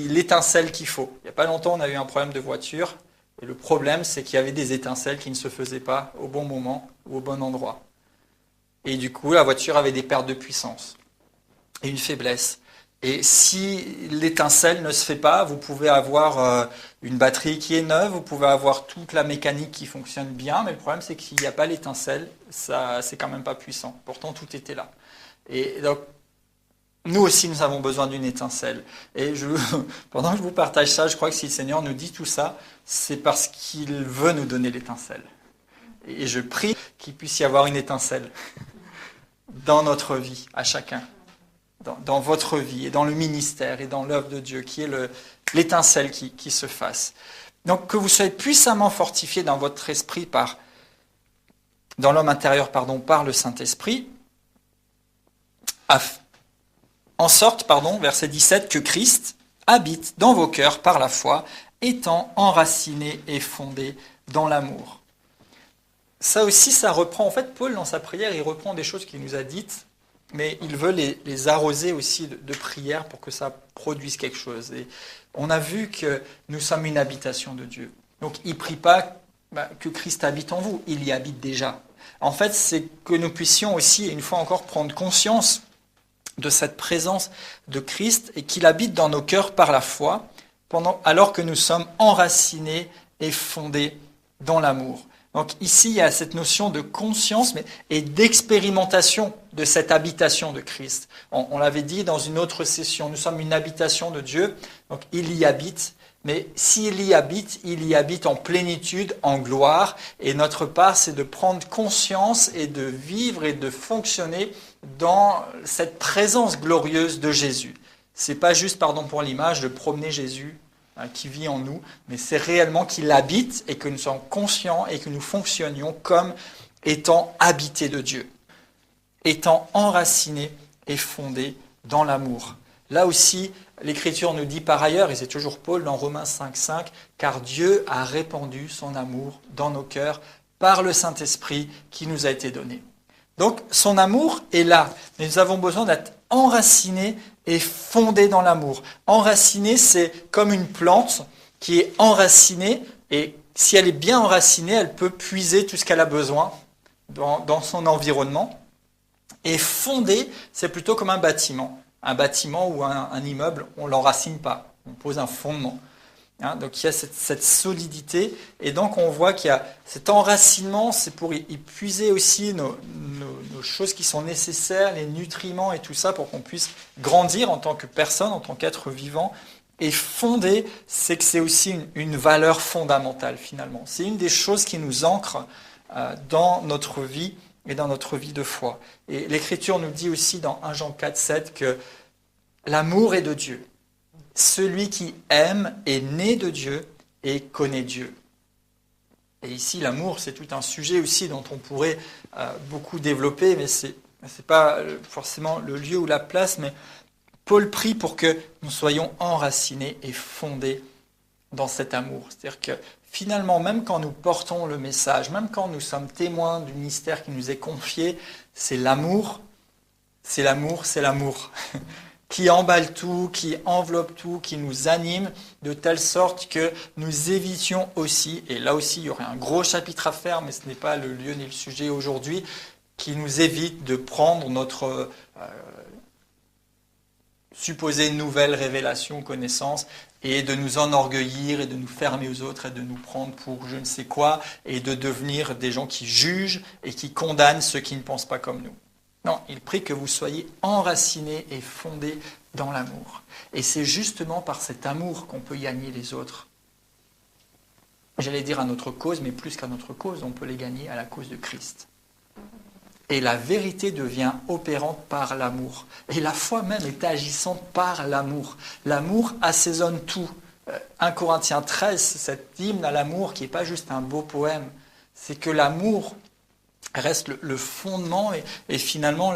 l'étincelle qu'il faut. Il n'y a pas longtemps, on a eu un problème de voiture, et le problème, c'est qu'il y avait des étincelles qui ne se faisaient pas au bon moment ou au bon endroit. Et du coup, la voiture avait des pertes de puissance et une faiblesse. Et si l'étincelle ne se fait pas, vous pouvez avoir une batterie qui est neuve, vous pouvez avoir toute la mécanique qui fonctionne bien, mais le problème, c'est qu'il n'y a pas l'étincelle, ça, c'est quand même pas puissant. Pourtant, tout était là. Et donc, nous aussi, nous avons besoin d'une étincelle. Et pendant que je vous partage ça, je crois que si le Seigneur nous dit tout ça, c'est parce qu'il veut nous donner l'étincelle. Et je prie qu'il puisse y avoir une étincelle dans notre vie, à chacun, dans votre vie, et dans le ministère, et dans l'œuvre de Dieu, qui est l'étincelle qui se fasse. Donc, que vous soyez puissamment fortifiés dans votre esprit, dans l'homme intérieur, par le Saint-Esprit, en sorte, verset 17, que Christ habite dans vos cœurs par la foi, étant enraciné et fondé dans l'amour. Ça aussi, ça reprend, en fait, Paul, dans sa prière, il reprend des choses qu'il nous a dites, mais il veut les arroser aussi de prière pour que ça produise quelque chose. Et on a vu que nous sommes une habitation de Dieu. Donc, il ne prie pas que Christ habite en vous, il y habite déjà. En fait, c'est que nous puissions aussi, une fois encore, prendre conscience de cette présence de Christ et qu'il habite dans nos cœurs par la foi, alors que nous sommes enracinés et fondés dans l'amour. Donc ici, il y a cette notion de conscience et d'expérimentation de cette habitation de Christ. On l'avait dit dans une autre session, nous sommes une habitation de Dieu, donc il y habite, mais s'il y habite en plénitude, en gloire, et notre part, c'est de prendre conscience et de vivre et de fonctionner dans cette présence glorieuse de Jésus. C'est pas juste, pardon pour l'image, de promener Jésus qui vit en nous, mais c'est réellement qu'il habite et que nous sommes conscients et que nous fonctionnions comme étant habités de Dieu, étant enracinés et fondés dans l'amour. Là aussi, l'Écriture nous dit par ailleurs, et c'est toujours Paul dans Romains 5,5, car Dieu a répandu son amour dans nos cœurs par le Saint-Esprit qui nous a été donné. Donc son amour est là, mais nous avons besoin d'être enracinés et fondés dans l'amour. Enraciné, c'est comme une plante qui est enracinée, et si elle est bien enracinée, elle peut puiser tout ce qu'elle a besoin dans son environnement. Et fondé, c'est plutôt comme un bâtiment. Un bâtiment ou un immeuble, on ne l'enracine pas, on pose un fondement. Donc il y a cette solidité, et donc on voit qu'il y a cet enracinement, c'est pour y puiser aussi nos choses qui sont nécessaires, les nutriments et tout ça, pour qu'on puisse grandir en tant que personne, en tant qu'être vivant. Et fonder, c'est que c'est aussi une valeur fondamentale finalement. C'est une des choses qui nous ancre dans notre vie et dans notre vie de foi. Et l'Écriture nous dit aussi dans 1 Jean 4,7 que l'amour est de Dieu. Celui qui aime est né de Dieu et connaît Dieu. Et ici, l'amour, c'est tout un sujet aussi dont on pourrait beaucoup développer, mais ce n'est pas forcément le lieu ou la place, mais Paul prie pour que nous soyons enracinés et fondés dans cet amour. C'est-à-dire que finalement, même quand nous portons le message, même quand nous sommes témoins du mystère qui nous est confié, c'est l'amour, c'est l'amour, c'est l'amour qui emballe tout, qui enveloppe tout, qui nous anime, de telle sorte que nous évitions aussi, et là aussi il y aurait un gros chapitre à faire, mais ce n'est pas le lieu ni le sujet aujourd'hui, qui nous évite de prendre notre supposée nouvelle révélation, connaissance, et de nous enorgueillir et de nous fermer aux autres et de nous prendre pour je ne sais quoi, et de devenir des gens qui jugent et qui condamnent ceux qui ne pensent pas comme nous. Non, il prie que vous soyez enracinés et fondés dans l'amour. Et c'est justement par cet amour qu'on peut gagner les autres. J'allais dire à notre cause, mais plus qu'à notre cause, on peut les gagner à la cause de Christ. Et la vérité devient opérante par l'amour. Et la foi même est agissante par l'amour. L'amour assaisonne tout. 1 Corinthiens 13, cet hymne à l'amour qui n'est pas juste un beau poème, c'est que l'amour reste le fondement et finalement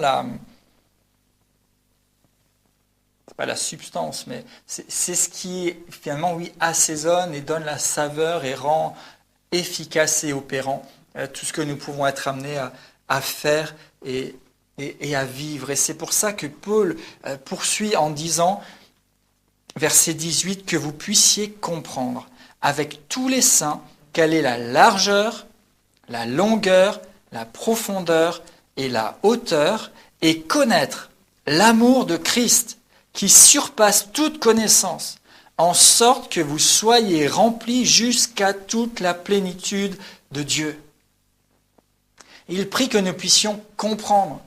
c'est pas la substance, mais c'est ce qui finalement, oui, assaisonne et donne la saveur et rend efficace et opérant tout ce que nous pouvons être amenés à faire et à vivre. Et c'est pour ça que Paul poursuit en disant, verset 18, que vous puissiez comprendre avec tous les saints quelle est la largeur, la longueur, la profondeur et la hauteur, et connaître l'amour de Christ qui surpasse toute connaissance, en sorte que vous soyez remplis jusqu'à toute la plénitude de Dieu. Il prie que nous puissions comprendre,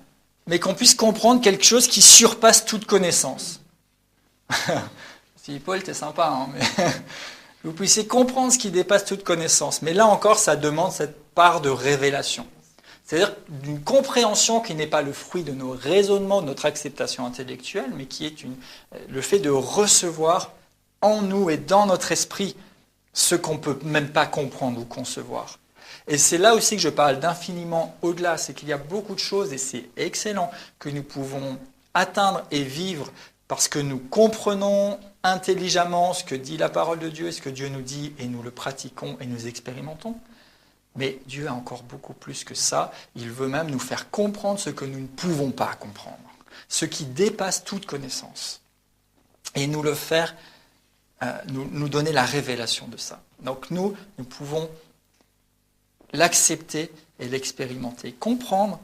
mais qu'on puisse comprendre quelque chose qui surpasse toute connaissance. Si Paul, t'es sympa, hein, mais que vous puissiez comprendre ce qui dépasse toute connaissance. Mais là encore, ça demande cette part de révélation. C'est-à-dire d'une compréhension qui n'est pas le fruit de nos raisonnements, de notre acceptation intellectuelle, mais qui est le fait de recevoir en nous et dans notre esprit ce qu'on ne peut même pas comprendre ou concevoir. Et c'est là aussi que je parle d'infiniment au-delà, c'est qu'il y a beaucoup de choses, et c'est excellent, que nous pouvons atteindre et vivre parce que nous comprenons intelligemment ce que dit la parole de Dieu et ce que Dieu nous dit, et nous le pratiquons et nous expérimentons. Mais Dieu a encore beaucoup plus que ça. Il veut même nous faire comprendre ce que nous ne pouvons pas comprendre, ce qui dépasse toute connaissance. Et nous le faire, nous donner la révélation de ça. Donc nous pouvons l'accepter et l'expérimenter. Comprendre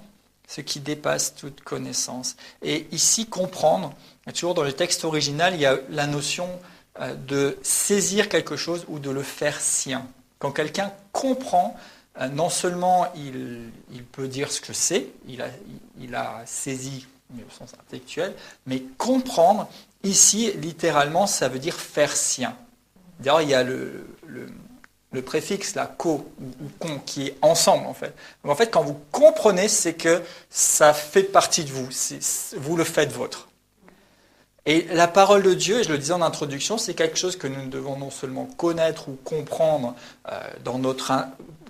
ce qui dépasse toute connaissance. Et ici, comprendre, toujours dans le texte original, il y a la notion de saisir quelque chose ou de le faire sien. Quand quelqu'un comprend, non seulement il peut dire ce que c'est, il a saisi au sens intellectuel, mais comprendre, ici, littéralement, ça veut dire faire sien. D'ailleurs, il y a le préfixe, la co ou con, qui est ensemble, en fait. Donc, en fait, quand vous comprenez, c'est que ça fait partie de vous, vous le faites vôtre. Et la parole de Dieu, et je le disais en introduction, c'est quelque chose que nous devons non seulement connaître ou comprendre dans notre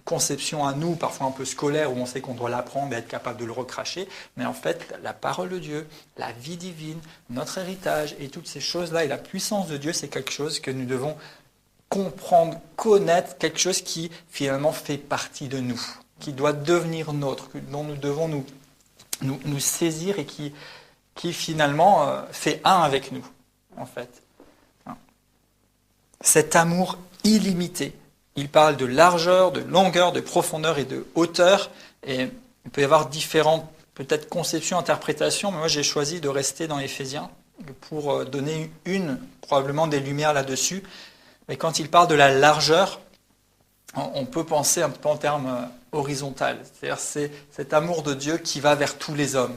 conception à nous, parfois un peu scolaire, où on sait qu'on doit l'apprendre et être capable de le recracher, mais en fait, la parole de Dieu, la vie divine, notre héritage et toutes ces choses-là, et la puissance de Dieu, c'est quelque chose que nous devons comprendre, connaître, quelque chose qui finalement fait partie de nous, qui doit devenir nôtre, dont nous devons nous saisir et qui finalement fait un avec nous, en fait. Cet amour illimité. Il parle de largeur, de longueur, de profondeur et de hauteur. Et il peut y avoir différentes, peut-être, conceptions, interprétations, mais moi j'ai choisi de rester dans Éphésiens pour donner probablement des lumières là-dessus. Mais quand il parle de la largeur, on peut penser un peu en termes horizontal. C'est-à-dire c'est cet amour de Dieu qui va vers tous les hommes.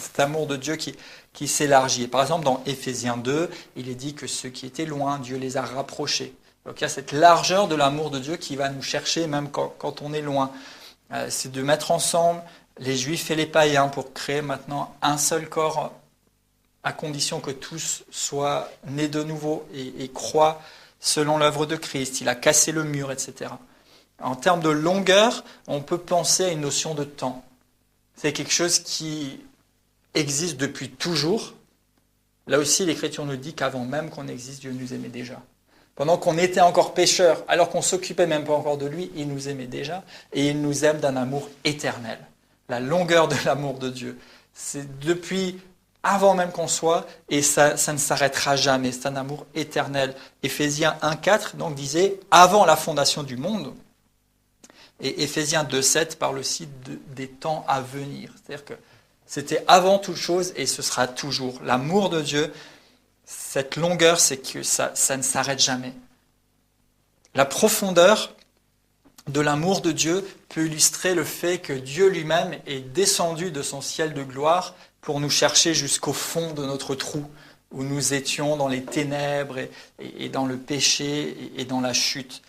Cet amour de Dieu qui s'élargit. Et par exemple, dans Éphésiens 2, il est dit que ceux qui étaient loin, Dieu les a rapprochés. Donc il y a cette largeur de l'amour de Dieu qui va nous chercher même quand on est loin. C'est de mettre ensemble les Juifs et les païens pour créer maintenant un seul corps, à condition que tous soient nés de nouveau et croient selon l'œuvre de Christ. Il a cassé le mur, etc. En termes de longueur, on peut penser à une notion de temps. C'est quelque chose qui existe depuis toujours. Là aussi, l'Écriture nous dit qu'avant même qu'on existe, Dieu nous aimait déjà. Pendant qu'on était encore pécheurs, alors qu'on ne s'occupait même pas encore de lui, il nous aimait déjà. Et il nous aime d'un amour éternel. La longueur de l'amour de Dieu. C'est depuis avant même qu'on soit, et ça ne s'arrêtera jamais. C'est un amour éternel. Éphésiens 1,4 donc disait « avant la fondation du monde ». Et Éphésiens 2,7 parle aussi des temps à venir. C'est-à-dire que c'était avant toute chose et ce sera toujours. L'amour de Dieu, cette longueur, c'est que ça ne s'arrête jamais. La profondeur de l'amour de Dieu peut illustrer le fait que Dieu lui-même est descendu de son ciel de gloire pour nous chercher jusqu'au fond de notre trou, où nous étions dans les ténèbres et dans le péché et dans la chute.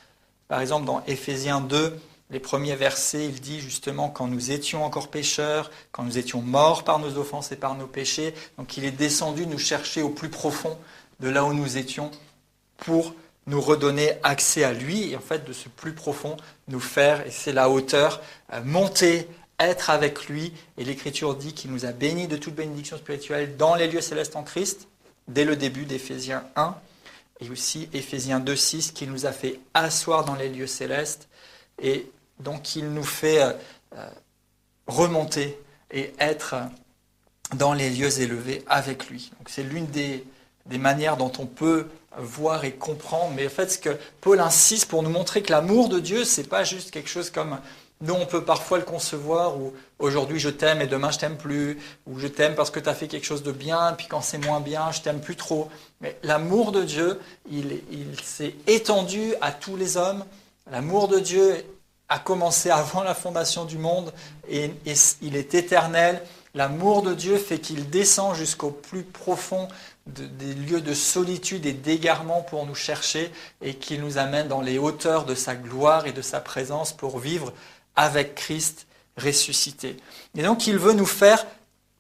Par exemple, dans Éphésiens 2, les premiers versets, il dit justement quand nous étions encore pécheurs, quand nous étions morts par nos offenses et par nos péchés, donc il est descendu nous chercher au plus profond de là où nous étions pour nous redonner accès à lui et en fait de ce plus profond nous faire, et c'est la hauteur, monter, être avec lui. Et l'Écriture dit qu'il nous a bénis de toute bénédiction spirituelle dans les lieux célestes en Christ, dès le début d'Éphésiens 1, et aussi Éphésiens 2,6, qu'il nous a fait asseoir dans les lieux célestes, et donc il nous fait remonter et être dans les lieux élevés avec lui. Donc c'est l'une des manières dont on peut voir et comprendre, mais en fait ce que Paul insiste pour nous montrer que l'amour de Dieu, c'est pas juste quelque chose comme nous on peut parfois le concevoir, où aujourd'hui je t'aime et demain je t'aime plus, ou je t'aime parce que tu as fait quelque chose de bien, puis quand c'est moins bien, je t'aime plus trop. Mais l'amour de Dieu, il s'est étendu à tous les hommes. L'amour de Dieu a commencé avant la fondation du monde et il est éternel. L'amour de Dieu fait qu'il descend jusqu'au plus profond des lieux de solitude et d'égarement pour nous chercher et qu'il nous amène dans les hauteurs de sa gloire et de sa présence pour vivre avec Christ ressuscité. Et donc il veut nous faire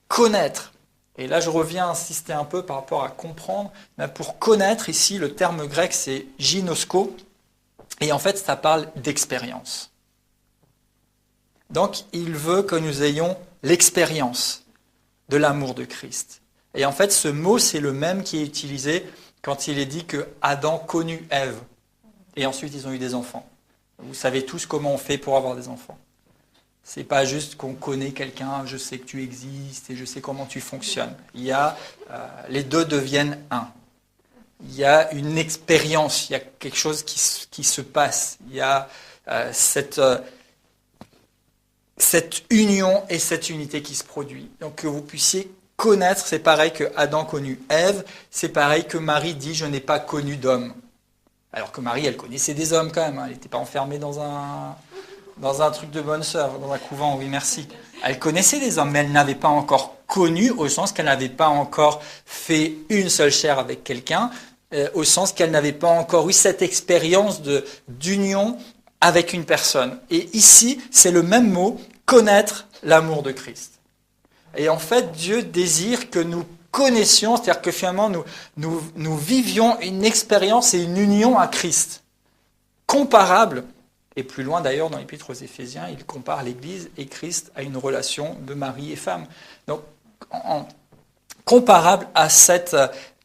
connaître. Et là je reviens insister un peu par rapport à comprendre. Mais pour connaître, ici le terme grec c'est ginosko. Et en fait ça parle d'expérience. Donc il veut que nous ayons l'expérience de l'amour de Christ. Et en fait, ce mot, c'est le même qui est utilisé quand il est dit que Adam connut Ève. Et ensuite, ils ont eu des enfants. Vous savez tous comment on fait pour avoir des enfants. C'est pas juste qu'on connaît quelqu'un, je sais que tu existes et je sais comment tu fonctionnes. Les deux deviennent un. Il y a une expérience, il y a quelque chose qui se passe. Il y a cette union et cette unité qui se produit. Donc que vous puissiez connaître, c'est pareil que Adam connut Ève, c'est pareil que Marie dit « je n'ai pas connu d'homme ». Alors que Marie, elle connaissait des hommes quand même, elle n'était pas enfermée dans un truc de bonne sœur, dans un couvent, oui merci. Elle connaissait des hommes, mais elle n'avait pas encore connu, au sens qu'elle n'avait pas encore fait une seule chair avec quelqu'un, au sens qu'elle n'avait pas encore eu cette expérience d'union avec une personne. Et ici, c'est le même mot, connaître l'amour de Christ. Et en fait, Dieu désire que nous connaissions, c'est-à-dire que finalement, nous vivions une expérience et une union à Christ, comparable, et plus loin d'ailleurs dans l'Épître aux Éphésiens, il compare l'Église et Christ à une relation de mari et femme. Donc, comparable à cette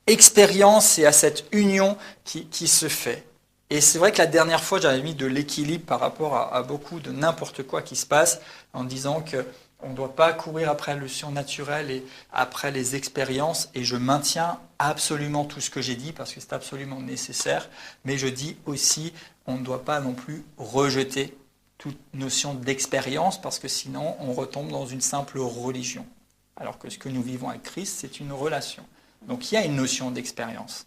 expérience et à cette union qui se fait. Et c'est vrai que la dernière fois, j'avais mis de l'équilibre par rapport à beaucoup de n'importe quoi qui se passe, en disant qu'on ne doit pas courir après le surnaturel et après les expériences, et je maintiens absolument tout ce que j'ai dit, parce que c'est absolument nécessaire, mais je dis aussi, on ne doit pas non plus rejeter toute notion d'expérience, parce que sinon, on retombe dans une simple religion. Alors que ce que nous vivons avec Christ, c'est une relation. Donc il y a une notion d'expérience,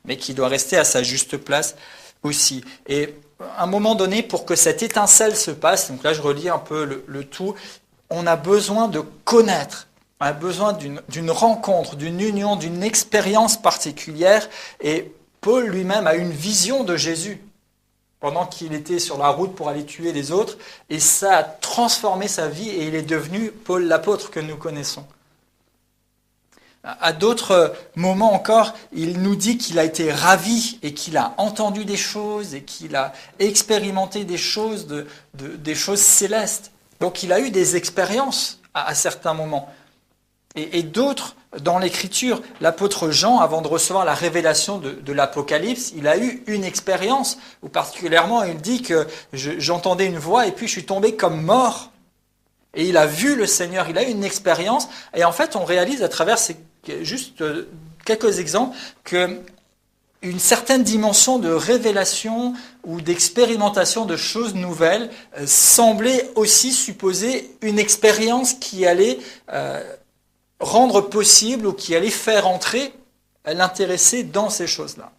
mais qui doit rester à sa juste place aussi. Et à un moment donné, pour que cette étincelle se passe, donc là je relis un peu le tout, on a besoin de connaître, on a besoin d'une rencontre, d'une union, d'une expérience particulière. Et Paul lui-même a une vision de Jésus pendant qu'il était sur la route pour aller tuer les autres, et ça a transformé sa vie et il est devenu Paul l'apôtre que nous connaissons. À d'autres moments encore, il nous dit qu'il a été ravi et qu'il a entendu des choses et qu'il a expérimenté des choses, des choses célestes. Donc il a eu des expériences à certains moments. Et d'autres, dans l'Écriture, l'apôtre Jean, avant de recevoir la révélation de l'Apocalypse, il a eu une expérience où particulièrement il dit que j'entendais une voix et puis je suis tombé comme mort. Et il a vu le Seigneur, il a eu une expérience. Et en fait, on réalise à travers juste quelques exemples que une certaine dimension de révélation ou d'expérimentation de choses nouvelles semblait aussi supposer une expérience qui allait rendre possible ou qui allait faire entrer l'intéressé dans ces choses-là.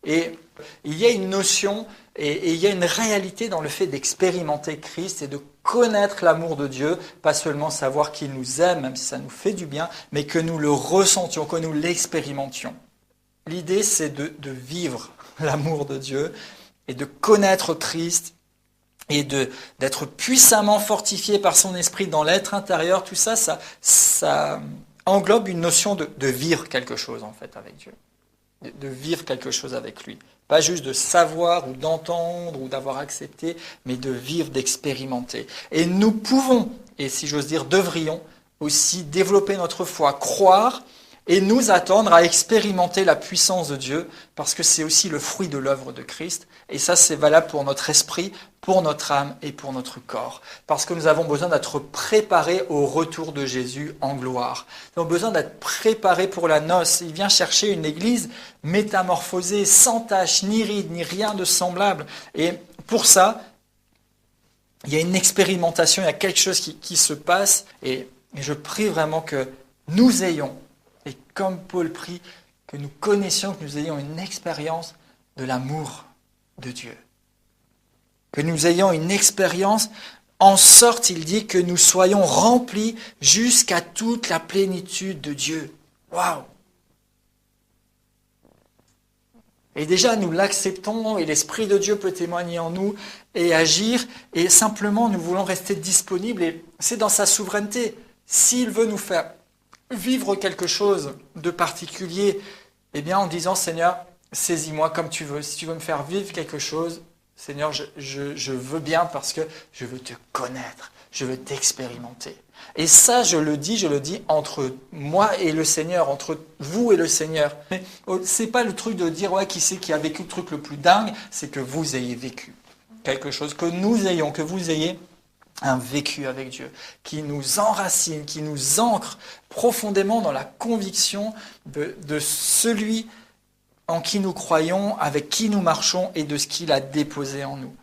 Et il y a une notion et il y a une réalité dans le fait d'expérimenter Christ et de connaître l'amour de Dieu, pas seulement savoir qu'il nous aime, même si ça nous fait du bien, mais que nous le ressentions, que nous l'expérimentions. L'idée, c'est de vivre l'amour de Dieu et de connaître Christ et d'être puissamment fortifié par son esprit dans l'être intérieur. Tout ça englobe une notion de vivre quelque chose, en fait, avec Dieu. de vivre quelque chose avec lui. Pas juste de savoir ou d'entendre ou d'avoir accepté, mais de vivre, d'expérimenter. Et nous pouvons, et si j'ose dire, devrions aussi développer notre foi, croire et nous attendre à expérimenter la puissance de Dieu, parce que c'est aussi le fruit de l'œuvre de Christ. Et ça, c'est valable pour notre esprit, pour notre âme et pour notre corps. Parce que nous avons besoin d'être préparés au retour de Jésus en gloire. Nous avons besoin d'être préparés pour la noce. Il vient chercher une église métamorphosée, sans tache, ni ride, ni rien de semblable. Et pour ça, il y a une expérimentation, il y a quelque chose qui se passe. Et je prie vraiment que nous ayons, et comme Paul prie, que nous connaissions, que nous ayons une expérience de l'amour de Dieu. Que nous ayons une expérience en sorte, il dit, que nous soyons remplis jusqu'à toute la plénitude de Dieu. Waouh! Et déjà, nous l'acceptons et l'Esprit de Dieu peut témoigner en nous et agir. Et simplement, nous voulons rester disponibles et c'est dans sa souveraineté. S'il veut nous faire vivre quelque chose de particulier, eh bien en disant, Seigneur, saisis-moi comme tu veux. Si tu veux me faire vivre quelque chose, Seigneur, je veux bien parce que je veux te connaître, je veux t'expérimenter. Et ça, je le dis entre moi et le Seigneur, entre vous et le Seigneur. Mais c'est pas le truc de dire, ouais, qui c'est qui a vécu le truc le plus dingue, c'est que vous ayez vécu quelque chose, que nous ayons, que vous ayez un vécu avec Dieu, qui nous enracine, qui nous ancre profondément dans la conviction de celui en qui nous croyons, avec qui nous marchons et de ce qu'il a déposé en nous.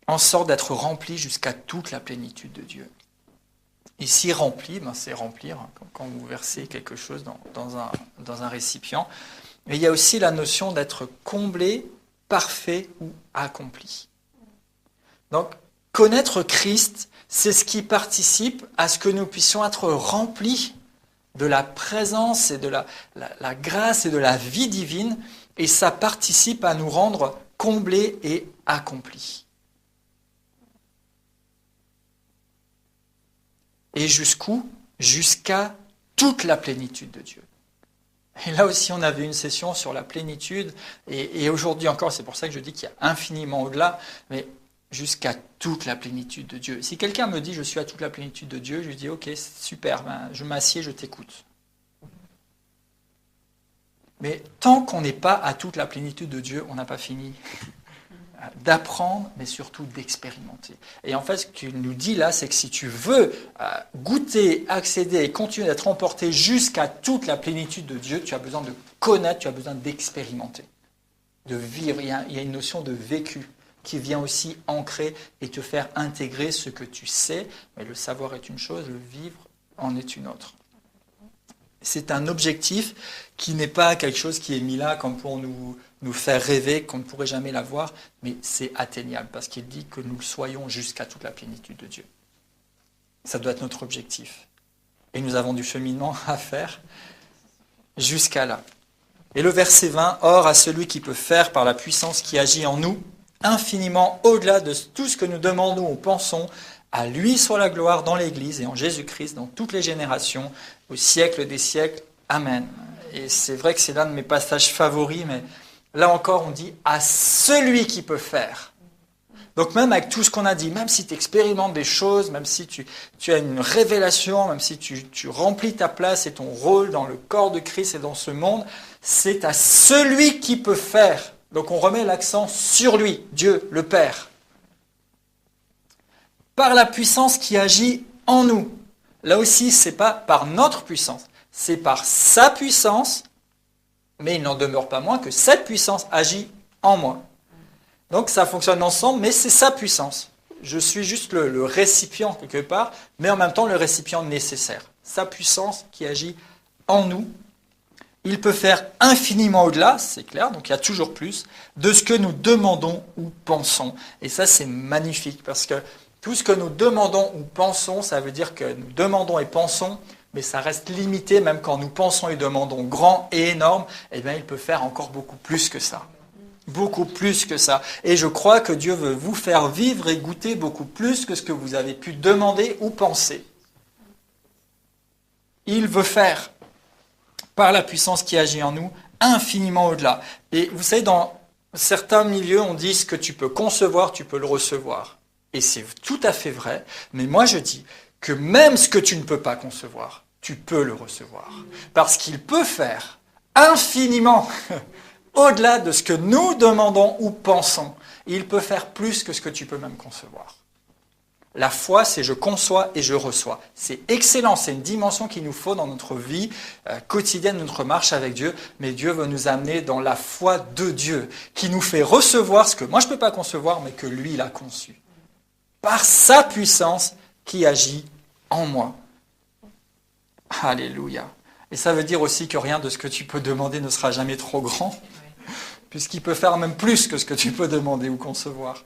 En sorte d'être rempli jusqu'à toute la plénitude de Dieu. Ici, rempli, c'est remplir, quand vous versez quelque chose dans un récipient. Mais il y a aussi la notion d'être comblé, parfait ou accompli. Donc, connaître Christ, c'est ce qui participe à ce que nous puissions être remplis de la présence et de la grâce et de la vie divine, et ça participe à nous rendre comblés et accomplis. Et jusqu'où? Jusqu'à toute la plénitude de Dieu. Et là aussi, on avait une session sur la plénitude, et aujourd'hui encore, c'est pour ça que je dis qu'il y a infiniment au-delà, mais jusqu'à toute la plénitude de Dieu. Si quelqu'un me dit « je suis à toute la plénitude de Dieu », je lui dis « ok, super, je m'assieds, je t'écoute ». Mais tant qu'on n'est pas à toute la plénitude de Dieu, on n'a pas fini d'apprendre, mais surtout d'expérimenter. Et en fait, ce qu'il nous dit là, c'est que si tu veux goûter, accéder et continuer d'être emporté jusqu'à toute la plénitude de Dieu, tu as besoin de connaître, tu as besoin d'expérimenter, de vivre. Il y a une notion de vécu qui vient aussi ancrer et te faire intégrer ce que tu sais. Mais le savoir est une chose, le vivre en est une autre. C'est un objectif qui n'est pas quelque chose qui est mis là comme pour nous faire rêver, qu'on ne pourrait jamais l'avoir, mais c'est atteignable, parce qu'il dit que nous le soyons jusqu'à toute la plénitude de Dieu. Ça doit être notre objectif. Et nous avons du cheminement à faire jusqu'à là. Et le verset 20, « Or, à celui qui peut faire par la puissance qui agit en nous, infiniment au-delà de tout ce que nous demandons ou pensons, à lui soit la gloire dans l'Église et en Jésus-Christ, dans toutes les générations, au siècle des siècles. Amen. » Et c'est vrai que c'est l'un de mes passages favoris, mais là encore, on dit « à celui qui peut faire ». Donc même avec tout ce qu'on a dit, même si tu expérimentes des choses, même si tu as une révélation, même si tu remplis ta place et ton rôle dans le corps de Christ et dans ce monde, c'est à celui qui peut faire. Donc on remet l'accent sur lui, Dieu, le Père. Par la puissance qui agit en nous. Là aussi, ce n'est pas par notre puissance, c'est par sa puissance, mais il n'en demeure pas moins que cette puissance agit en moi. Donc ça fonctionne ensemble, mais c'est sa puissance. Je suis juste le récipient quelque part, mais en même temps le récipient nécessaire. Sa puissance qui agit en nous. Il peut faire infiniment au-delà, c'est clair, donc il y a toujours plus, de ce que nous demandons ou pensons. Et ça, c'est magnifique, parce que tout ce que nous demandons ou pensons, ça veut dire que nous demandons et pensons, mais ça reste limité, même quand nous pensons et demandons grand et énorme, eh bien, il peut faire encore beaucoup plus que ça. Beaucoup plus que ça. Et je crois que Dieu veut vous faire vivre et goûter beaucoup plus que ce que vous avez pu demander ou penser. Il veut faire. par la puissance qui agit en nous, infiniment au-delà. Et vous savez, dans certains milieux, on dit ce que tu peux concevoir, tu peux le recevoir. Et c'est tout à fait vrai, mais moi je dis que même ce que tu ne peux pas concevoir, tu peux le recevoir. Parce qu'il peut faire infiniment au-delà de ce que nous demandons ou pensons. Il peut faire plus que ce que tu peux même concevoir. La foi, c'est je conçois et je reçois. C'est excellent, c'est une dimension qu'il nous faut dans notre vie quotidienne, notre marche avec Dieu. Mais Dieu veut nous amener dans la foi de Dieu, qui nous fait recevoir ce que moi je ne peux pas concevoir, mais que lui, il a conçu. Par sa puissance qui agit en moi. Alléluia. Et ça veut dire aussi que rien de ce que tu peux demander ne sera jamais trop grand, puisqu'il peut faire même plus que ce que tu peux demander ou concevoir.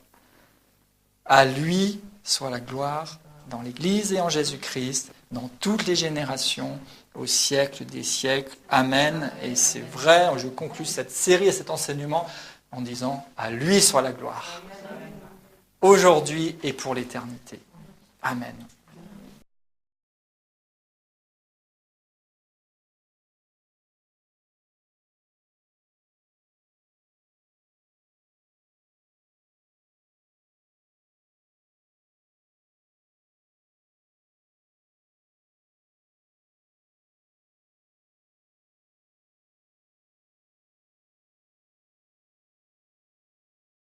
À lui soit la gloire dans l'Église et en Jésus-Christ, dans toutes les générations, au siècle des siècles. Amen. Et c'est vrai, je conclus cette série et cet enseignement en disant « À lui soit la gloire, aujourd'hui et pour l'éternité. » Amen.